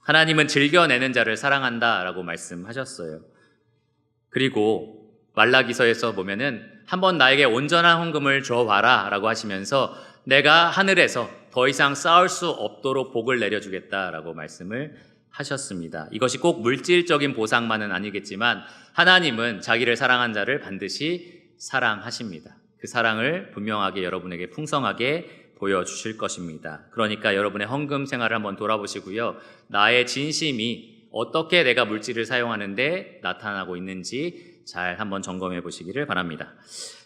하나님은 즐겨내는 자를 사랑한다라고 말씀하셨어요. 그리고 말라기서에서 보면은 한번 나에게 온전한 헌금을 줘봐라 라고 하시면서 내가 하늘에서 더 이상 쌓을 수 없도록 복을 내려주겠다라고 말씀을 하셨습니다. 이것이 꼭 물질적인 보상만은 아니겠지만 하나님은 자기를 사랑한 자를 반드시 사랑하십니다. 그 사랑을 분명하게 여러분에게 풍성하게 보여주실 것입니다. 그러니까 여러분의 헌금 생활을 한번 돌아보시고요. 나의 진심이 어떻게 내가 물질을 사용하는데 나타나고 있는지 잘 한번 점검해 보시기를 바랍니다.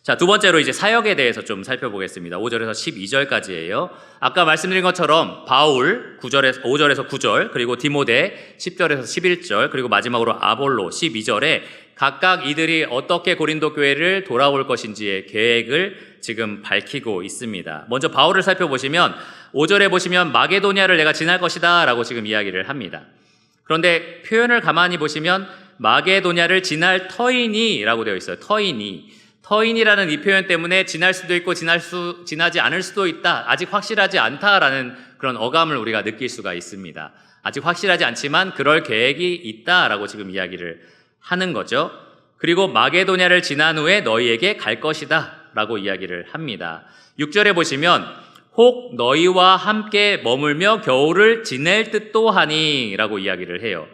자, 두 번째로 이제 사역에 대해서 좀 살펴보겠습니다. 5절에서 12절까지예요. 아까 말씀드린 것처럼 바울 5절에서 9절, 그리고 디모데 10절에서 11절, 그리고 마지막으로 아볼로 12절에 각각 이들이 어떻게 고린도 교회를 돌아올 것인지의 계획을 지금 밝히고 있습니다. 먼저 바울을 살펴보시면 5절에 보시면 마게도냐를 내가 지날 것이다 라고 지금 이야기를 합니다. 그런데 표현을 가만히 보시면 마게도냐를 지날 터이니 라고 되어 있어요. 터이니. 터인이라는 이 표현 때문에 지날 수도 있고 지나지 않을 수도 있다. 아직 확실하지 않다라는 그런 어감을 우리가 느낄 수가 있습니다. 아직 확실하지 않지만 그럴 계획이 있다라고 지금 이야기를 하는 거죠. 그리고 마게도냐를 지난 후에 너희에게 갈 것이다 라고 이야기를 합니다. 6절에 보시면 혹 너희와 함께 머물며 겨울을 지낼 듯도 하니 라고 이야기를 해요.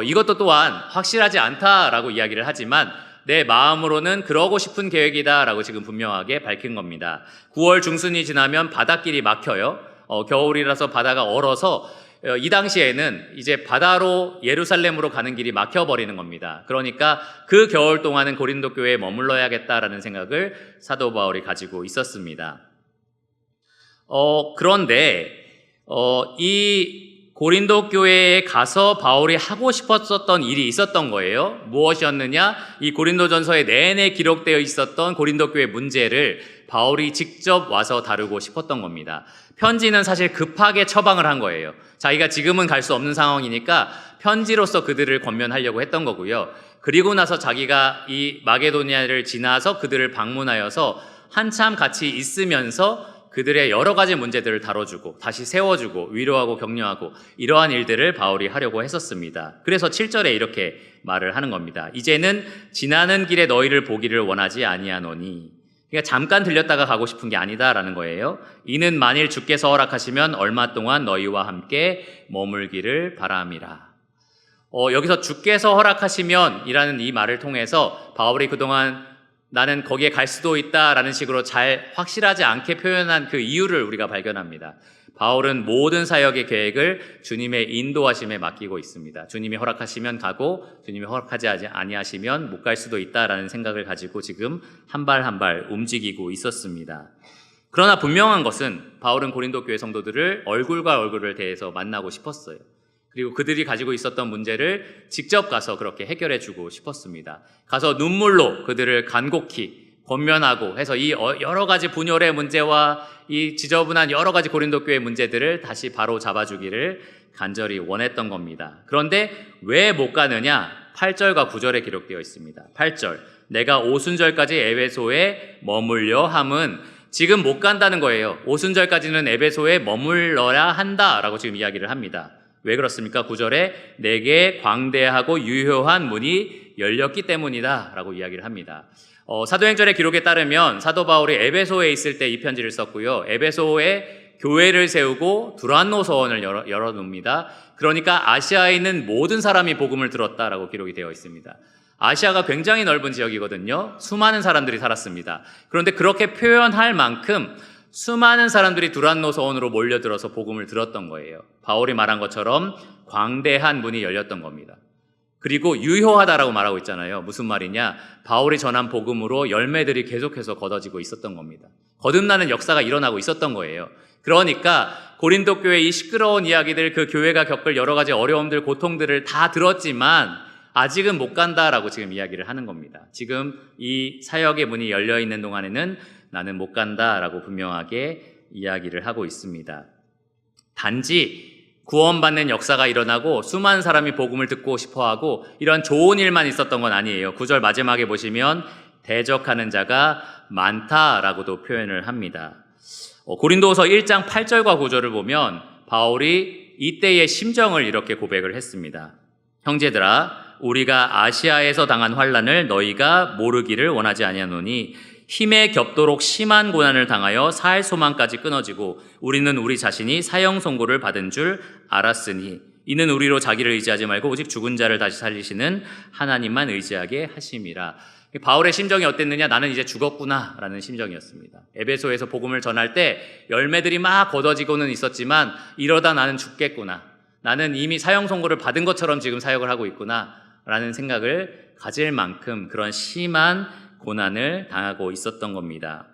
이것도 또한 확실하지 않다라고 이야기를 하지만 내 마음으로는 그러고 싶은 계획이다 라고 지금 분명하게 밝힌 겁니다. 9월 중순이 지나면 바닷길이 막혀요. 겨울이라서 바다가 얼어서 이 당시에는 이제 바다로 예루살렘으로 가는 길이 막혀버리는 겁니다. 그러니까 그 겨울 동안은 고린도 교회에 머물러야겠다라는 생각을 사도 바울이 가지고 있었습니다. 그런데 이 고린도 교회에 가서 바울이 하고 싶었던 일이 있었던 거예요. 무엇이었느냐? 이 고린도전서에 내내 기록되어 있었던 고린도 교회 문제를 바울이 직접 와서 다루고 싶었던 겁니다. 편지는 사실 급하게 처방을 한 거예요. 자기가 지금은 갈 수 없는 상황이니까 편지로서 그들을 권면하려고 했던 거고요. 그리고 나서 자기가 이 마게도니아를 지나서 그들을 방문하여서 한참 같이 있으면서 그들의 여러 가지 문제들을 다뤄주고 다시 세워주고 위로하고 격려하고 이러한 일들을 바울이 하려고 했었습니다. 그래서 7절에 이렇게 말을 하는 겁니다. 이제는 지나는 길에 너희를 보기를 원하지 아니하노니, 그러니까 잠깐 들렸다가 가고 싶은 게 아니다라는 거예요. 이는 만일 주께서 허락하시면 얼마 동안 너희와 함께 머물기를 바람이라. 여기서 주께서 허락하시면 이라는 이 말을 통해서 바울이 그동안 나는 거기에 갈 수도 있다라는 식으로 잘 확실하지 않게 표현한 그 이유를 우리가 발견합니다. 바울은 모든 사역의 계획을 주님의 인도하심에 맡기고 있습니다. 주님이 허락하시면 가고 주님이 허락하지 아니하시면 못 갈 수도 있다라는 생각을 가지고 지금 한 발 한 발 움직이고 있었습니다. 그러나 분명한 것은 바울은 고린도 교회 성도들을 얼굴과 얼굴을 대해서 만나고 싶었어요. 그리고 그들이 가지고 있었던 문제를 직접 가서 그렇게 해결해 주고 싶었습니다. 가서 눈물로 그들을 간곡히 권면하고 해서 이 여러 가지 분열의 문제와 이 지저분한 여러 가지 고린도 교회 문제들을 다시 바로 잡아주기를 간절히 원했던 겁니다. 그런데 왜 못 가느냐? 8절과 9절에 기록되어 있습니다. 8절, 내가 오순절까지 에베소에 머물려 함은 지금 못 간다는 거예요. 오순절까지는 에베소에 머물러야 한다라고 지금 이야기를 합니다. 왜 그렇습니까? 9절에 내게 광대하고 유효한 문이 열렸기 때문이다 라고 이야기를 합니다. 사도행전의 기록에 따르면 사도 바울이 에베소에 있을 때 이 편지를 썼고요. 에베소에 교회를 세우고 두란노 서원을 열어놓습니다. 그러니까 아시아에 있는 모든 사람이 복음을 들었다라고 기록이 되어 있습니다. 아시아가 굉장히 넓은 지역이거든요. 수많은 사람들이 살았습니다. 그런데 그렇게 표현할 만큼 수많은 사람들이 두란노 서원으로 몰려들어서 복음을 들었던 거예요. 바울이 말한 것처럼 광대한 문이 열렸던 겁니다. 그리고 유효하다라고 말하고 있잖아요. 무슨 말이냐? 바울이 전한 복음으로 열매들이 계속해서 걷어지고 있었던 겁니다. 거듭나는 역사가 일어나고 있었던 거예요. 그러니까 고린도 교회 이 시끄러운 이야기들, 그 교회가 겪을 여러 가지 어려움들, 고통들을 다 들었지만 아직은 못 간다라고 지금 이야기를 하는 겁니다. 지금 이 사역의 문이 열려 있는 동안에는 나는 못 간다라고 분명하게 이야기를 하고 있습니다. 단지 구원받는 역사가 일어나고 수많은 사람이 복음을 듣고 싶어하고 이런 좋은 일만 있었던 건 아니에요. 9절 마지막에 보시면 대적하는 자가 많다라고도 표현을 합니다. 고린도후서 1장 8절과 9절을 보면 바울이 이때의 심정을 이렇게 고백을 했습니다. 형제들아, 우리가 아시아에서 당한 환난을 너희가 모르기를 원하지 아니하노니 힘에 겹도록 심한 고난을 당하여 살 소망까지 끊어지고 우리는 우리 자신이 사형 선고를 받은 줄 알았으니 이는 우리로 자기를 의지하지 말고 오직 죽은 자를 다시 살리시는 하나님만 의지하게 하심이라. 바울의 심정이 어땠느냐? 나는 이제 죽었구나 라는 심정이었습니다. 에베소에서 복음을 전할 때 열매들이 막 걷어지고는 있었지만 이러다 나는 죽겠구나, 나는 이미 사형 선고를 받은 것처럼 지금 사역을 하고 있구나 라는 생각을 가질 만큼 그런 심한 고난을 당하고 있었던 겁니다.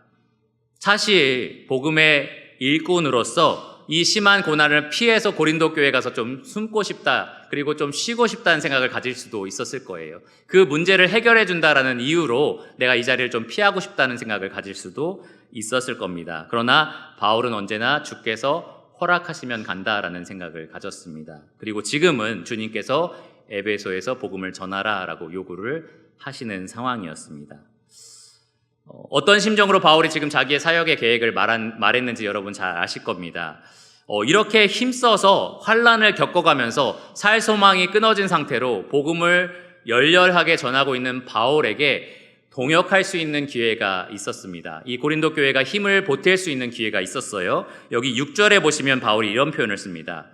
사실 복음의 일꾼으로서 이 심한 고난을 피해서 고린도 교회에 가서 좀 숨고 싶다, 그리고 좀 쉬고 싶다는 생각을 가질 수도 있었을 거예요. 그 문제를 해결해 준다라는 이유로 내가 이 자리를 좀 피하고 싶다는 생각을 가질 수도 있었을 겁니다. 그러나 바울은 언제나 주께서 허락하시면 간다라는 생각을 가졌습니다. 그리고 지금은 주님께서 에베소에서 복음을 전하라라고 요구를 하시는 상황이었습니다. 어떤 심정으로 바울이 지금 자기의 사역의 계획을 말했는지 여러분 잘 아실 겁니다. 이렇게 힘써서 환난을 겪어가면서 살 소망이 끊어진 상태로 복음을 열렬하게 전하고 있는 바울에게 동역할 수 있는 기회가 있었습니다. 이 고린도 교회가 힘을 보탤 수 있는 기회가 있었어요. 여기 6절에 보시면 바울이 이런 표현을 씁니다.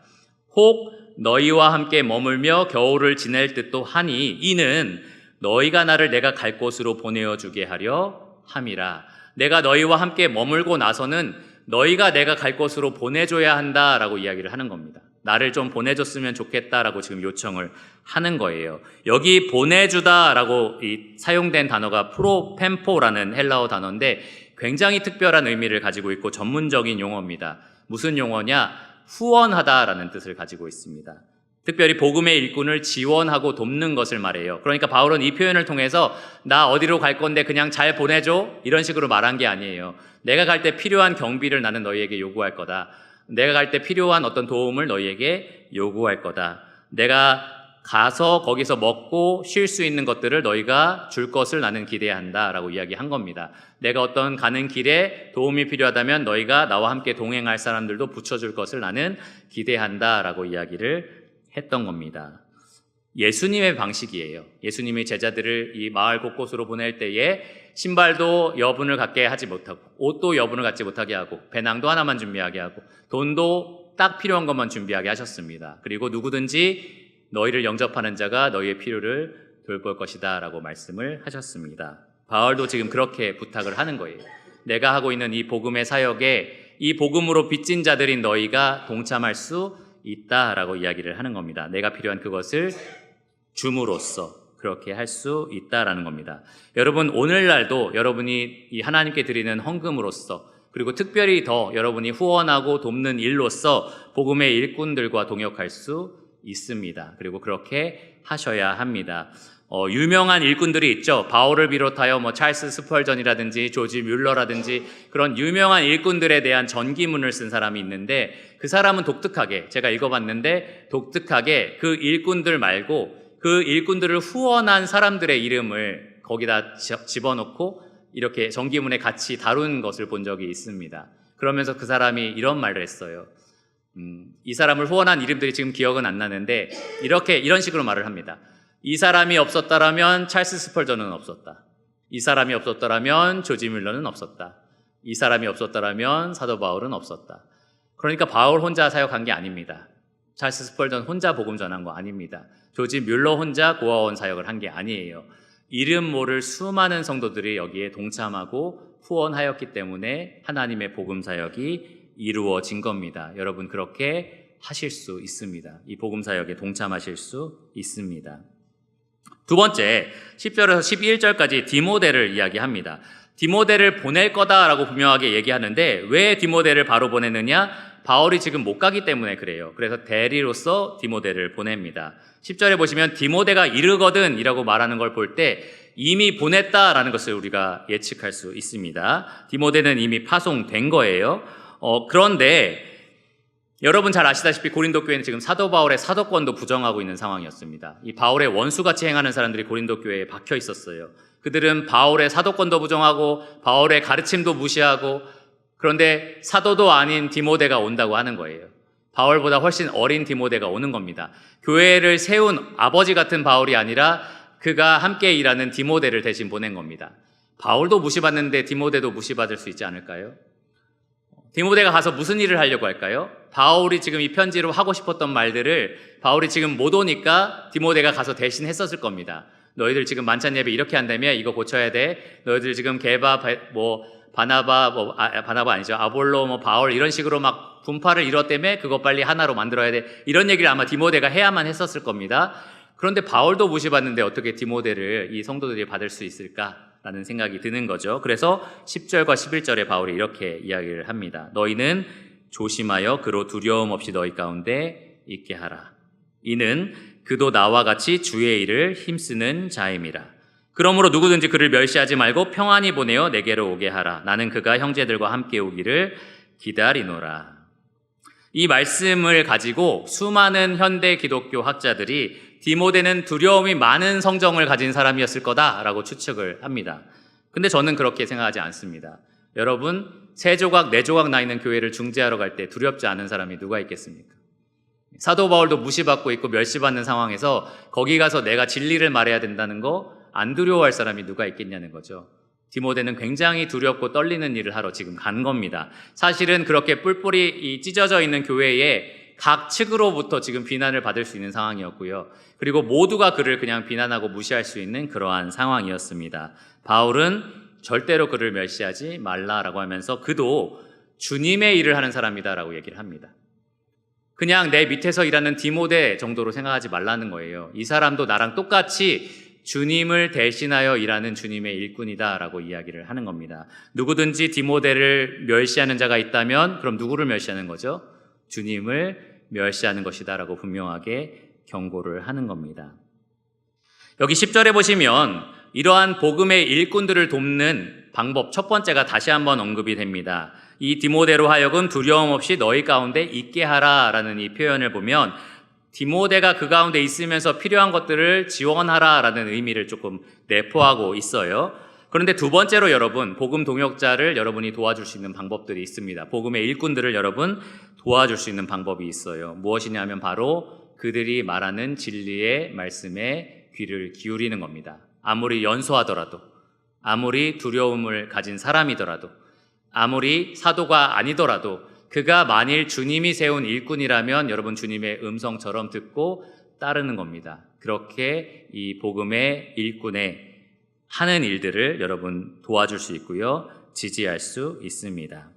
혹 너희와 함께 머물며 겨울을 지낼 듯도 하니 이는 너희가 나를 내가 갈 곳으로 보내어 주게 하려 함이라. 내가 너희와 함께 머물고 나서는 너희가 내가 갈 곳으로 보내줘야 한다라고 이야기를 하는 겁니다. 나를 좀 보내줬으면 좋겠다라고 지금 요청을 하는 거예요. 여기 보내주다라고 사용된 단어가 프로펜포라는 헬라어 단어인데 굉장히 특별한 의미를 가지고 있고 전문적인 용어입니다. 무슨 용어냐? 후원하다라는 뜻을 가지고 있습니다. 특별히 복음의 일꾼을 지원하고 돕는 것을 말해요. 그러니까 바울은 이 표현을 통해서 나 어디로 갈 건데 그냥 잘 보내줘 이런 식으로 말한 게 아니에요. 내가 갈 때 필요한 경비를 나는 너희에게 요구할 거다. 내가 갈 때 필요한 어떤 도움을 너희에게 요구할 거다. 내가 가서 거기서 먹고 쉴 수 있는 것들을 너희가 줄 것을 나는 기대한다 라고 이야기한 겁니다. 내가 어떤 가는 길에 도움이 필요하다면 너희가 나와 함께 동행할 사람들도 붙여줄 것을 나는 기대한다 라고 이야기를 했던 겁니다. 예수님의 방식이에요. 예수님이 제자들을 이 마을 곳곳으로 보낼 때에 신발도 여분을 갖게 하지 못하고 옷도 여분을 갖지 못하게 하고 배낭도 하나만 준비하게 하고 돈도 딱 필요한 것만 준비하게 하셨습니다. 그리고 누구든지 너희를 영접하는 자가 너희의 필요를 돌볼 것이다 라고 말씀을 하셨습니다. 바울도 지금 그렇게 부탁을 하는 거예요. 내가 하고 있는 이 복음의 사역에 이 복음으로 빚진 자들인 너희가 동참할 수 있다라고 이야기를 하는 겁니다. 내가 필요한 그것을 줌으로써 그렇게 할 수 있다라는 겁니다. 여러분 오늘날도 여러분이 이 하나님께 드리는 헌금으로써 그리고 특별히 더 여러분이 후원하고 돕는 일로써 복음의 일꾼들과 동역할 수 있습니다. 그리고 그렇게 하셔야 합니다. 유명한 일꾼들이 있죠. 바울을 비롯하여 찰스 스펄전이라든지 조지 뮬러라든지 그런 유명한 일꾼들에 대한 전기문을 쓴 사람이 있는데 그 사람은 독특하게 제가 읽어봤는데 독특하게 그 일꾼들 말고 그 일꾼들을 후원한 사람들의 이름을 거기다 집어넣고 이렇게 전기문에 같이 다룬 것을 본 적이 있습니다. 그러면서 그 사람이 이런 말을 했어요. 이 사람을 후원한 이름들이 지금 기억은 안 나는데 이런 식으로 말을 합니다. 이 사람이 없었다라면 찰스 스펄전은 없었다. 이 사람이 없었다라면 조지 뮬러는 없었다. 이 사람이 없었다라면 사도 바울은 없었다. 그러니까 바울 혼자 사역한 게 아닙니다. 찰스 스펄전 혼자 복음 전한 거 아닙니다. 조지 뮬러 혼자 고아원 사역을 한 게 아니에요. 이름 모를 수많은 성도들이 여기에 동참하고 후원하였기 때문에 하나님의 복음 사역이 이루어진 겁니다. 여러분 그렇게 하실 수 있습니다. 이 복음 사역에 동참하실 수 있습니다. 두 번째, 10절에서 11절까지 디모데를 이야기합니다. 디모데를 보낼 거다라고 분명하게 얘기하는데 왜 디모데를 바로 보내느냐? 바울이 지금 못 가기 때문에 그래요. 그래서 대리로서 디모데를 보냅니다. 10절에 보시면 디모데가 이르거든 이라고 말하는 걸 볼 때 이미 보냈다라는 것을 우리가 예측할 수 있습니다. 디모데는 이미 파송된 거예요. 그런데 여러분 잘 아시다시피 고린도 교회는 지금 사도 바울의 사도권도 부정하고 있는 상황이었습니다. 이 바울의 원수같이 행하는 사람들이 고린도 교회에 박혀 있었어요. 그들은 바울의 사도권도 부정하고 바울의 가르침도 무시하고 그런데 사도도 아닌 디모데가 온다고 하는 거예요. 바울보다 훨씬 어린 디모데가 오는 겁니다. 교회를 세운 아버지 같은 바울이 아니라 그가 함께 일하는 디모데를 대신 보낸 겁니다. 바울도 무시받는데 디모데도 무시받을 수 있지 않을까요? 디모데가 가서 무슨 일을 하려고 할까요? 바울이 지금 이 편지로 하고 싶었던 말들을 바울이 지금 못 오니까 디모데가 가서 대신 했었을 겁니다. 너희들 지금 만찬 예배 이렇게 한다며 이거 고쳐야 돼. 너희들 지금 바나바 아니죠. 아볼로 바울 이런 식으로 막 분파를 이뤘다며 그거 빨리 하나로 만들어야 돼. 이런 얘기를 아마 디모데가 해야만 했었을 겁니다. 그런데 바울도 무시받는데 어떻게 디모데를 이 성도들이 받을 수 있을까라는 생각이 드는 거죠. 그래서 10절과 11절에 바울이 이렇게 이야기를 합니다. 너희는 조심하여 그로 두려움 없이 너희 가운데 있게 하라. 이는 그도 나와 같이 주의 일을 힘쓰는 자임이라. 그러므로 누구든지 그를 멸시하지 말고 평안히 보내어 내게로 오게 하라. 나는 그가 형제들과 함께 오기를 기다리노라. 이 말씀을 가지고 수많은 현대 기독교 학자들이 디모데는 두려움이 많은 성정을 가진 사람이었을 거다라고 추측을 합니다. 근데 저는 그렇게 생각하지 않습니다. 여러분, 3조각, 4조각 나 있는 교회를 중재하러 갈 때 두렵지 않은 사람이 누가 있겠습니까? 사도 바울도 무시받고 있고 멸시받는 상황에서 거기 가서 내가 진리를 말해야 된다는 거 안 두려워할 사람이 누가 있겠냐는 거죠. 디모데는 굉장히 두렵고 떨리는 일을 하러 지금 간 겁니다. 사실은 그렇게 뿔뿔이 찢어져 있는 교회에 각 측으로부터 지금 비난을 받을 수 있는 상황이었고요. 그리고 모두가 그를 그냥 비난하고 무시할 수 있는 그러한 상황이었습니다. 바울은 절대로 그를 멸시하지 말라라고 하면서 그도 주님의 일을 하는 사람이다라고 얘기를 합니다. 그냥 내 밑에서 일하는 디모데 정도로 생각하지 말라는 거예요. 이 사람도 나랑 똑같이 주님을 대신하여 일하는 주님의 일꾼이다라고 이야기를 하는 겁니다. 누구든지 디모데를 멸시하는 자가 있다면 그럼 누구를 멸시하는 거죠? 주님을 멸시하는 것이다라고 분명하게 경고를 하는 겁니다. 여기 10절에 보시면 이러한 복음의 일꾼들을 돕는 방법 첫 번째가 다시 한번 언급이 됩니다. 이 디모데로 하여금 두려움 없이 너희 가운데 있게 하라라는 이 표현을 보면 디모데가 그 가운데 있으면서 필요한 것들을 지원하라라는 의미를 조금 내포하고 있어요. 그런데 두 번째로 여러분, 복음 동역자를 여러분이 도와줄 수 있는 방법들이 있습니다. 복음의 일꾼들을 여러분 도와줄 수 있는 방법이 있어요. 무엇이냐면 바로 그들이 말하는 진리의 말씀에 귀를 기울이는 겁니다. 아무리 연소하더라도, 아무리 두려움을 가진 사람이더라도, 아무리 사도가 아니더라도 그가 만일 주님이 세운 일꾼이라면 여러분 주님의 음성처럼 듣고 따르는 겁니다. 그렇게 이 복음의 일꾼의 하는 일들을 여러분 도와줄 수 있고요. 지지할 수 있습니다.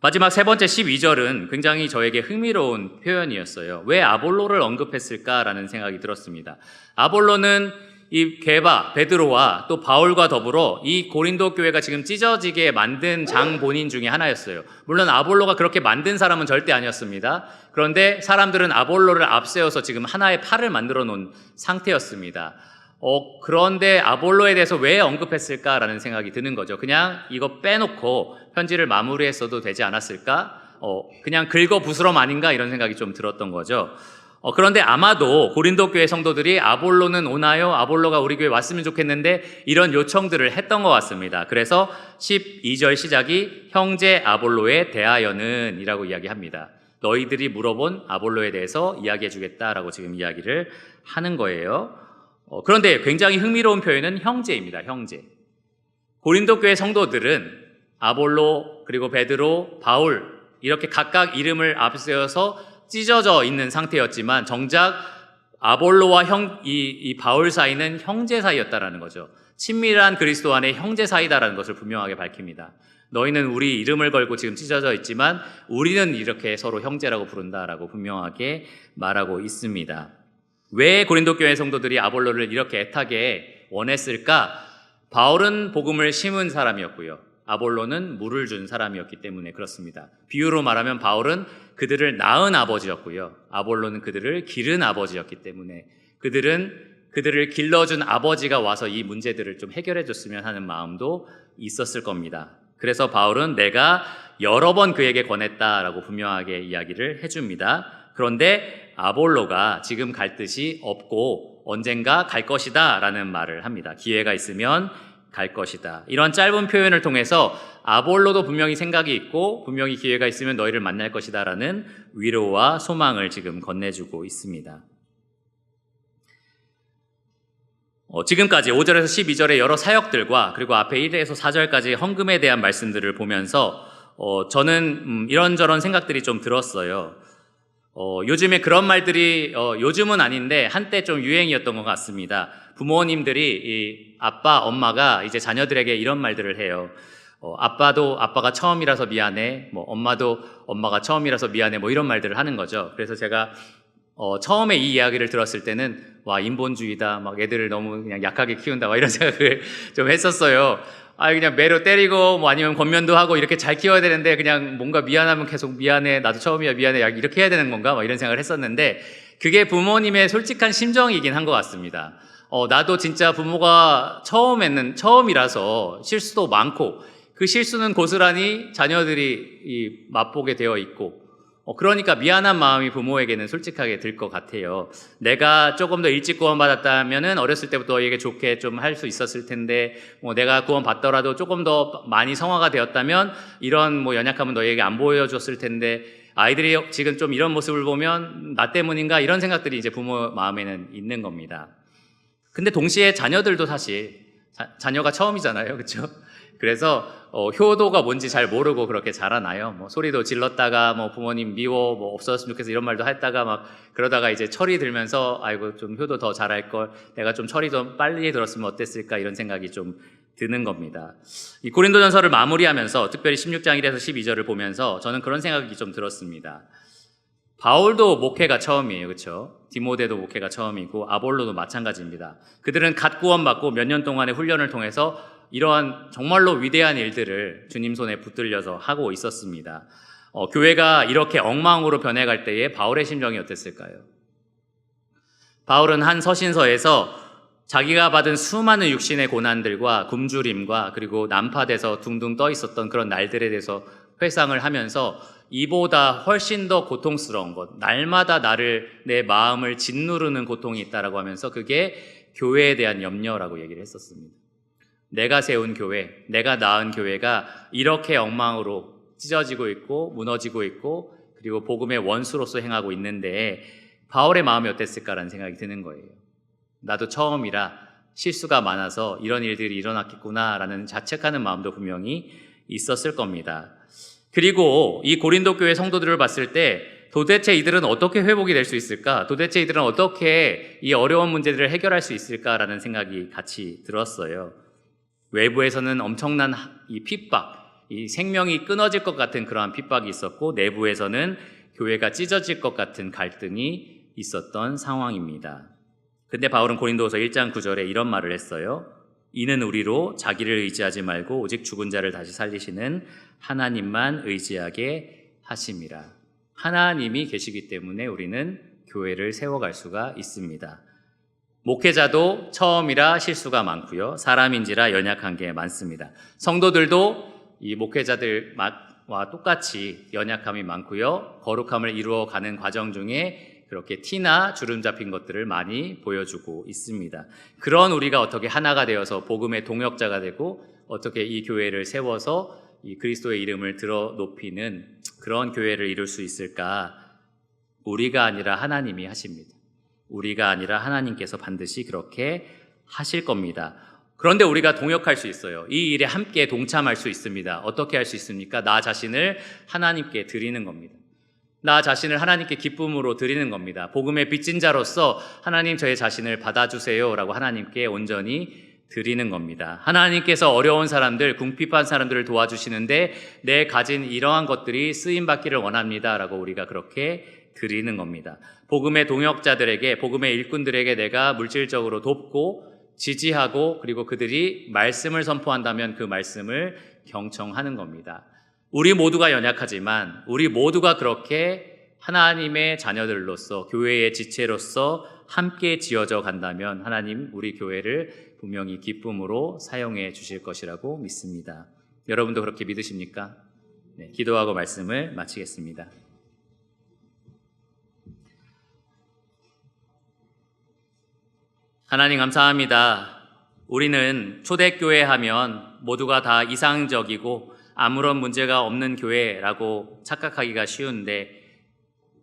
마지막 세 번째 12절은 굉장히 저에게 흥미로운 표현이었어요. 왜 아볼로를 언급했을까라는 생각이 들었습니다. 아볼로는 이 게바, 베드로와 또 바울과 더불어 이 고린도 교회가 지금 찢어지게 만든 장본인 중에 하나였어요. 물론 아볼로가 그렇게 만든 사람은 절대 아니었습니다. 그런데 사람들은 아볼로를 앞세워서 지금 하나의 팔을 만들어 놓은 상태였습니다. 그런데 아볼로에 대해서 왜 언급했을까라는 생각이 드는 거죠. 그냥 이거 빼놓고 편지를 마무리했어도 되지 않았을까? 그냥 긁어부스럼 아닌가? 이런 생각이 좀 들었던 거죠. 그런데 아마도 고린도 교회 성도들이 아볼로는 오나요? 아볼로가 우리 교회 왔으면 좋겠는데 이런 요청들을 했던 것 같습니다. 그래서 12절 시작이 형제 아볼로에 대하여는 이라고 이야기합니다. 너희들이 물어본 아볼로에 대해서 이야기해 주겠다라고 지금 이야기를 하는 거예요. 그런데 굉장히 흥미로운 표현은 형제입니다. 형제. 고린도 교회 성도들은 아볼로 그리고 베드로, 바울 이렇게 각각 이름을 앞세워서 찢어져 있는 상태였지만 정작 아볼로와 이 바울 사이는 형제 사이였다라는 거죠. 친밀한 그리스도 안에 형제 사이다라는 것을 분명하게 밝힙니다. 너희는 우리 이름을 걸고 지금 찢어져 있지만 우리는 이렇게 서로 형제라고 부른다라고 분명하게 말하고 있습니다. 왜 고린도 교회 성도들이 아볼로를 이렇게 애타게 원했을까? 바울은 복음을 심은 사람이었고요. 아볼로는 물을 준 사람이었기 때문에 그렇습니다. 비유로 말하면 바울은 그들을 낳은 아버지였고요. 아볼로는 그들을 기른 아버지였기 때문에 그들을 길러준 아버지가 와서 이 문제들을 좀 해결해 줬으면 하는 마음도 있었을 겁니다. 그래서 바울은 내가 여러 번 그에게 권했다라고 분명하게 이야기를 해줍니다. 그런데 아볼로가 지금 갈 뜻이 없고 언젠가 갈 것이다 라는 말을 합니다. 기회가 있으면 갈 것이다. 이런 짧은 표현을 통해서 아볼로도 분명히 생각이 있고 분명히 기회가 있으면 너희를 만날 것이다 라는 위로와 소망을 지금 건네주고 있습니다. 지금까지 5절에서 12절의 여러 사역들과 그리고 앞에 1에서 4절까지 헌금에 대한 말씀들을 보면서 저는 이런저런 생각들이 좀 들었어요. 요즘에 그런 말들이 요즘은 아닌데 한때 좀 유행이었던 것 같습니다. 부모님들이 이 아빠, 엄마가 이제 자녀들에게 이런 말들을 해요. 아빠가 처음이라서 미안해. 엄마도 엄마가 처음이라서 미안해. 이런 말들을 하는 거죠. 그래서 제가 처음에 이 이야기를 들었을 때는 와, 인본주의다. 애들을 너무 그냥 약하게 키운다. 이런 생각을 좀 했었어요. 그냥 매로 때리고 아니면 권면도 하고 이렇게 잘 키워야 되는데 그냥 뭔가 미안하면 계속 미안해. 나도 처음이야. 미안해. 이렇게 해야 되는 건가? 이런 생각을 했었는데 그게 부모님의 솔직한 심정이긴 한 것 같습니다. 나도 진짜 부모가 처음이라서 실수도 많고 그 실수는 고스란히 자녀들이 맛보게 되어 있고 그러니까 미안한 마음이 부모에게는 솔직하게 들 것 같아요. 내가 조금 더 일찍 구원받았다면은 어렸을 때부터 너에게 좋게 좀 할 수 있었을 텐데, 내가 구원받더라도 조금 더 많이 성화가 되었다면 이런 연약함은 너에게 안 보여줬을 텐데, 아이들이 지금 좀 이런 모습을 보면 나 때문인가 이런 생각들이 이제 부모 마음에는 있는 겁니다. 근데 동시에 자녀들도 사실 자녀가 처음이잖아요, 그렇죠? 그래서 효도가 뭔지 잘 모르고 그렇게 자라나요. 소리도 질렀다가 부모님 미워 없어졌으면 좋겠어 이런 말도 했다가 막 그러다가 이제 철이 들면서 아이고 좀 효도 더 잘할 걸, 내가 좀 철이 좀 빨리 들었으면 어땠을까 이런 생각이 좀 드는 겁니다. 이 고린도전서를 마무리하면서 특별히 16장 1에서 12절을 보면서 저는 그런 생각이 좀 들었습니다. 바울도 목회가 처음이에요, 그렇죠? 디모데도 목회가 처음이고 아볼로도 마찬가지입니다. 그들은 갓 구원받고 몇 년 동안의 훈련을 통해서 이러한 정말로 위대한 일들을 주님 손에 붙들려서 하고 있었습니다. 교회가 이렇게 엉망으로 변해갈 때에 바울의 심정이 어땠을까요? 바울은 한 서신서에서 자기가 받은 수많은 육신의 고난들과 굶주림과 그리고 난파돼서 둥둥 떠 있었던 그런 날들에 대해서 회상을 하면서 이보다 훨씬 더 고통스러운 것, 날마다 내 마음을 짓누르는 고통이 있다라고 하면서 그게 교회에 대한 염려라고 얘기를 했었습니다. 내가 세운 교회, 내가 낳은 교회가 이렇게 엉망으로 찢어지고 있고 무너지고 있고 그리고 복음의 원수로서 행하고 있는데 바울의 마음이 어땠을까라는 생각이 드는 거예요. 나도 처음이라 실수가 많아서 이런 일들이 일어났겠구나라는 자책하는 마음도 분명히 있었을 겁니다. 그리고 이 고린도 교회 성도들을 봤을 때 도대체 이들은 어떻게 회복이 될 수 있을까? 도대체 이들은 어떻게 이 어려운 문제들을 해결할 수 있을까라는 생각이 같이 들었어요. 외부에서는 엄청난 이 핍박, 이 생명이 끊어질 것 같은 그러한 핍박이 있었고 내부에서는 교회가 찢어질 것 같은 갈등이 있었던 상황입니다. 근데 바울은 고린도후서 1장 9절에 이런 말을 했어요. 이는 우리로 자기를 의지하지 말고 오직 죽은 자를 다시 살리시는 하나님만 의지하게 하심이라. 하나님이 계시기 때문에 우리는 교회를 세워갈 수가 있습니다. 목회자도 처음이라 실수가 많고요. 사람인지라 연약한 게 많습니다. 성도들도 이 목회자들과 똑같이 연약함이 많고요. 거룩함을 이루어가는 과정 중에 그렇게 티나 주름 잡힌 것들을 많이 보여주고 있습니다. 그런 우리가 어떻게 하나가 되어서 복음의 동역자가 되고 어떻게 이 교회를 세워서 이 그리스도의 이름을 들어 높이는 그런 교회를 이룰 수 있을까? 우리가 아니라 하나님이 하십니다. 우리가 아니라 하나님께서 반드시 그렇게 하실 겁니다. 그런데 우리가 동역할 수 있어요. 이 일에 함께 동참할 수 있습니다. 어떻게 할 수 있습니까? 나 자신을 하나님께 드리는 겁니다. 나 자신을 하나님께 기쁨으로 드리는 겁니다. 복음의 빚진 자로서 하나님 저의 자신을 받아주세요 라고 하나님께 온전히 드리는 겁니다. 하나님께서 어려운 사람들, 궁핍한 사람들을 도와주시는데 내 가진 이러한 것들이 쓰임받기를 원합니다 라고 우리가 그렇게 드리는 겁니다. 복음의 동역자들에게, 복음의 일꾼들에게 내가 물질적으로 돕고 지지하고 그리고 그들이 말씀을 선포한다면 그 말씀을 경청하는 겁니다. 우리 모두가 연약하지만 우리 모두가 그렇게 하나님의 자녀들로서 교회의 지체로서 함께 지어져 간다면 하나님 우리 교회를 분명히 기쁨으로 사용해 주실 것이라고 믿습니다. 여러분도 그렇게 믿으십니까? 네, 기도하고 말씀을 마치겠습니다. 하나님 감사합니다. 우리는 초대교회 하면 모두가 다 이상적이고 아무런 문제가 없는 교회라고 착각하기가 쉬운데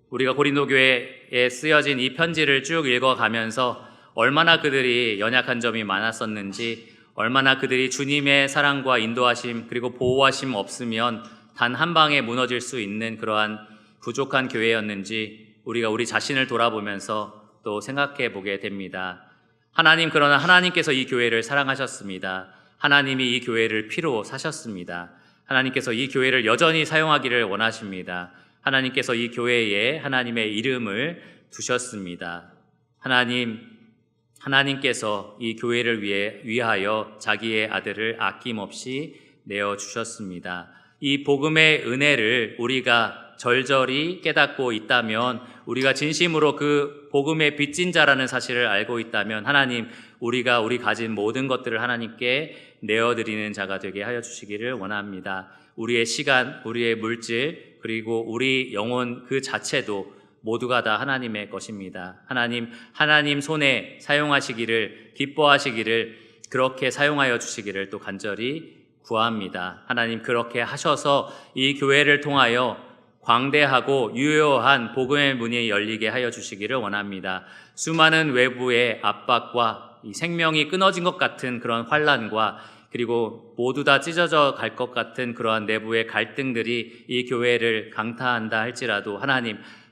우리가 고린도 교회에 쓰여진 이 편지를 쭉 읽어가면서 얼마나 그들이 연약한 점이 많았었는지, 얼마나 그들이 주님의 사랑과 인도하심 그리고 보호하심 없으면 단 한 방에 무너질 수 있는 그러한 부족한 교회였는지 우리가 우리 자신을 돌아보면서 또 생각해 보게 됩니다. 하나님, 그러나 하나님께서 이 교회를 사랑하셨습니다. 하나님이 이 교회를 피로 사셨습니다. 하나님께서 이 교회를 여전히 사용하기를 원하십니다. 하나님께서 이 교회에 하나님의 이름을 두셨습니다. 하나님께서 이 교회를 위하여 자기의 아들을 아낌없이 내어주셨습니다. 이 복음의 은혜를 우리가 절절히 깨닫고 있다면, 우리가 진심으로 그 복음의 빚진 자라는 사실을 알고 있다면 하나님, 우리가 우리 가진 모든 것들을 하나님께 내어드리는 자가 되게 하여 주시기를 원합니다. 우리의 시간, 우리의 물질, 그리고 우리 영혼 그 자체도 모두가 다 하나님의 것입니다. 하나님 손에 사용하시기를, 기뻐하시기를, 그렇게 사용하여 주시기를 또 간절히 구합니다. 하나님 그렇게 하셔서 이 교회를 통하여 광대하고 유효한 복음의 문이 열리게 하여 주시기를 원합니다. 수많은 외부의 압박과 이 생명이 끊어진 것 같은 그런 환난과 그리고 모두 다 찢어져 갈 것 같은 그러한 내부의 갈등들이 이 교회를 강타한다 할지라도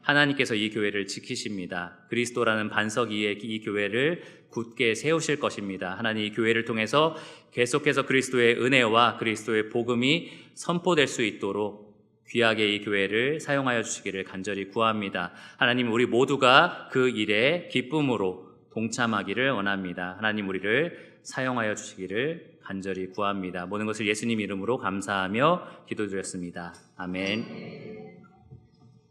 하나님께서 이 교회를 지키십니다. 그리스도라는 반석 위에 이 교회를 굳게 세우실 것입니다. 하나님 이 교회를 통해서 계속해서 그리스도의 은혜와 그리스도의 복음이 선포될 수 있도록 귀하게 이 교회를 사용하여 주시기를 간절히 구합니다. 하나님 우리 모두가 그 일에 기쁨으로 동참하기를 원합니다. 하나님 우리를 사용하여 주시기를 간절히 구합니다. 모든 것을 예수님 이름으로 감사하며 기도드렸습니다. 아멘.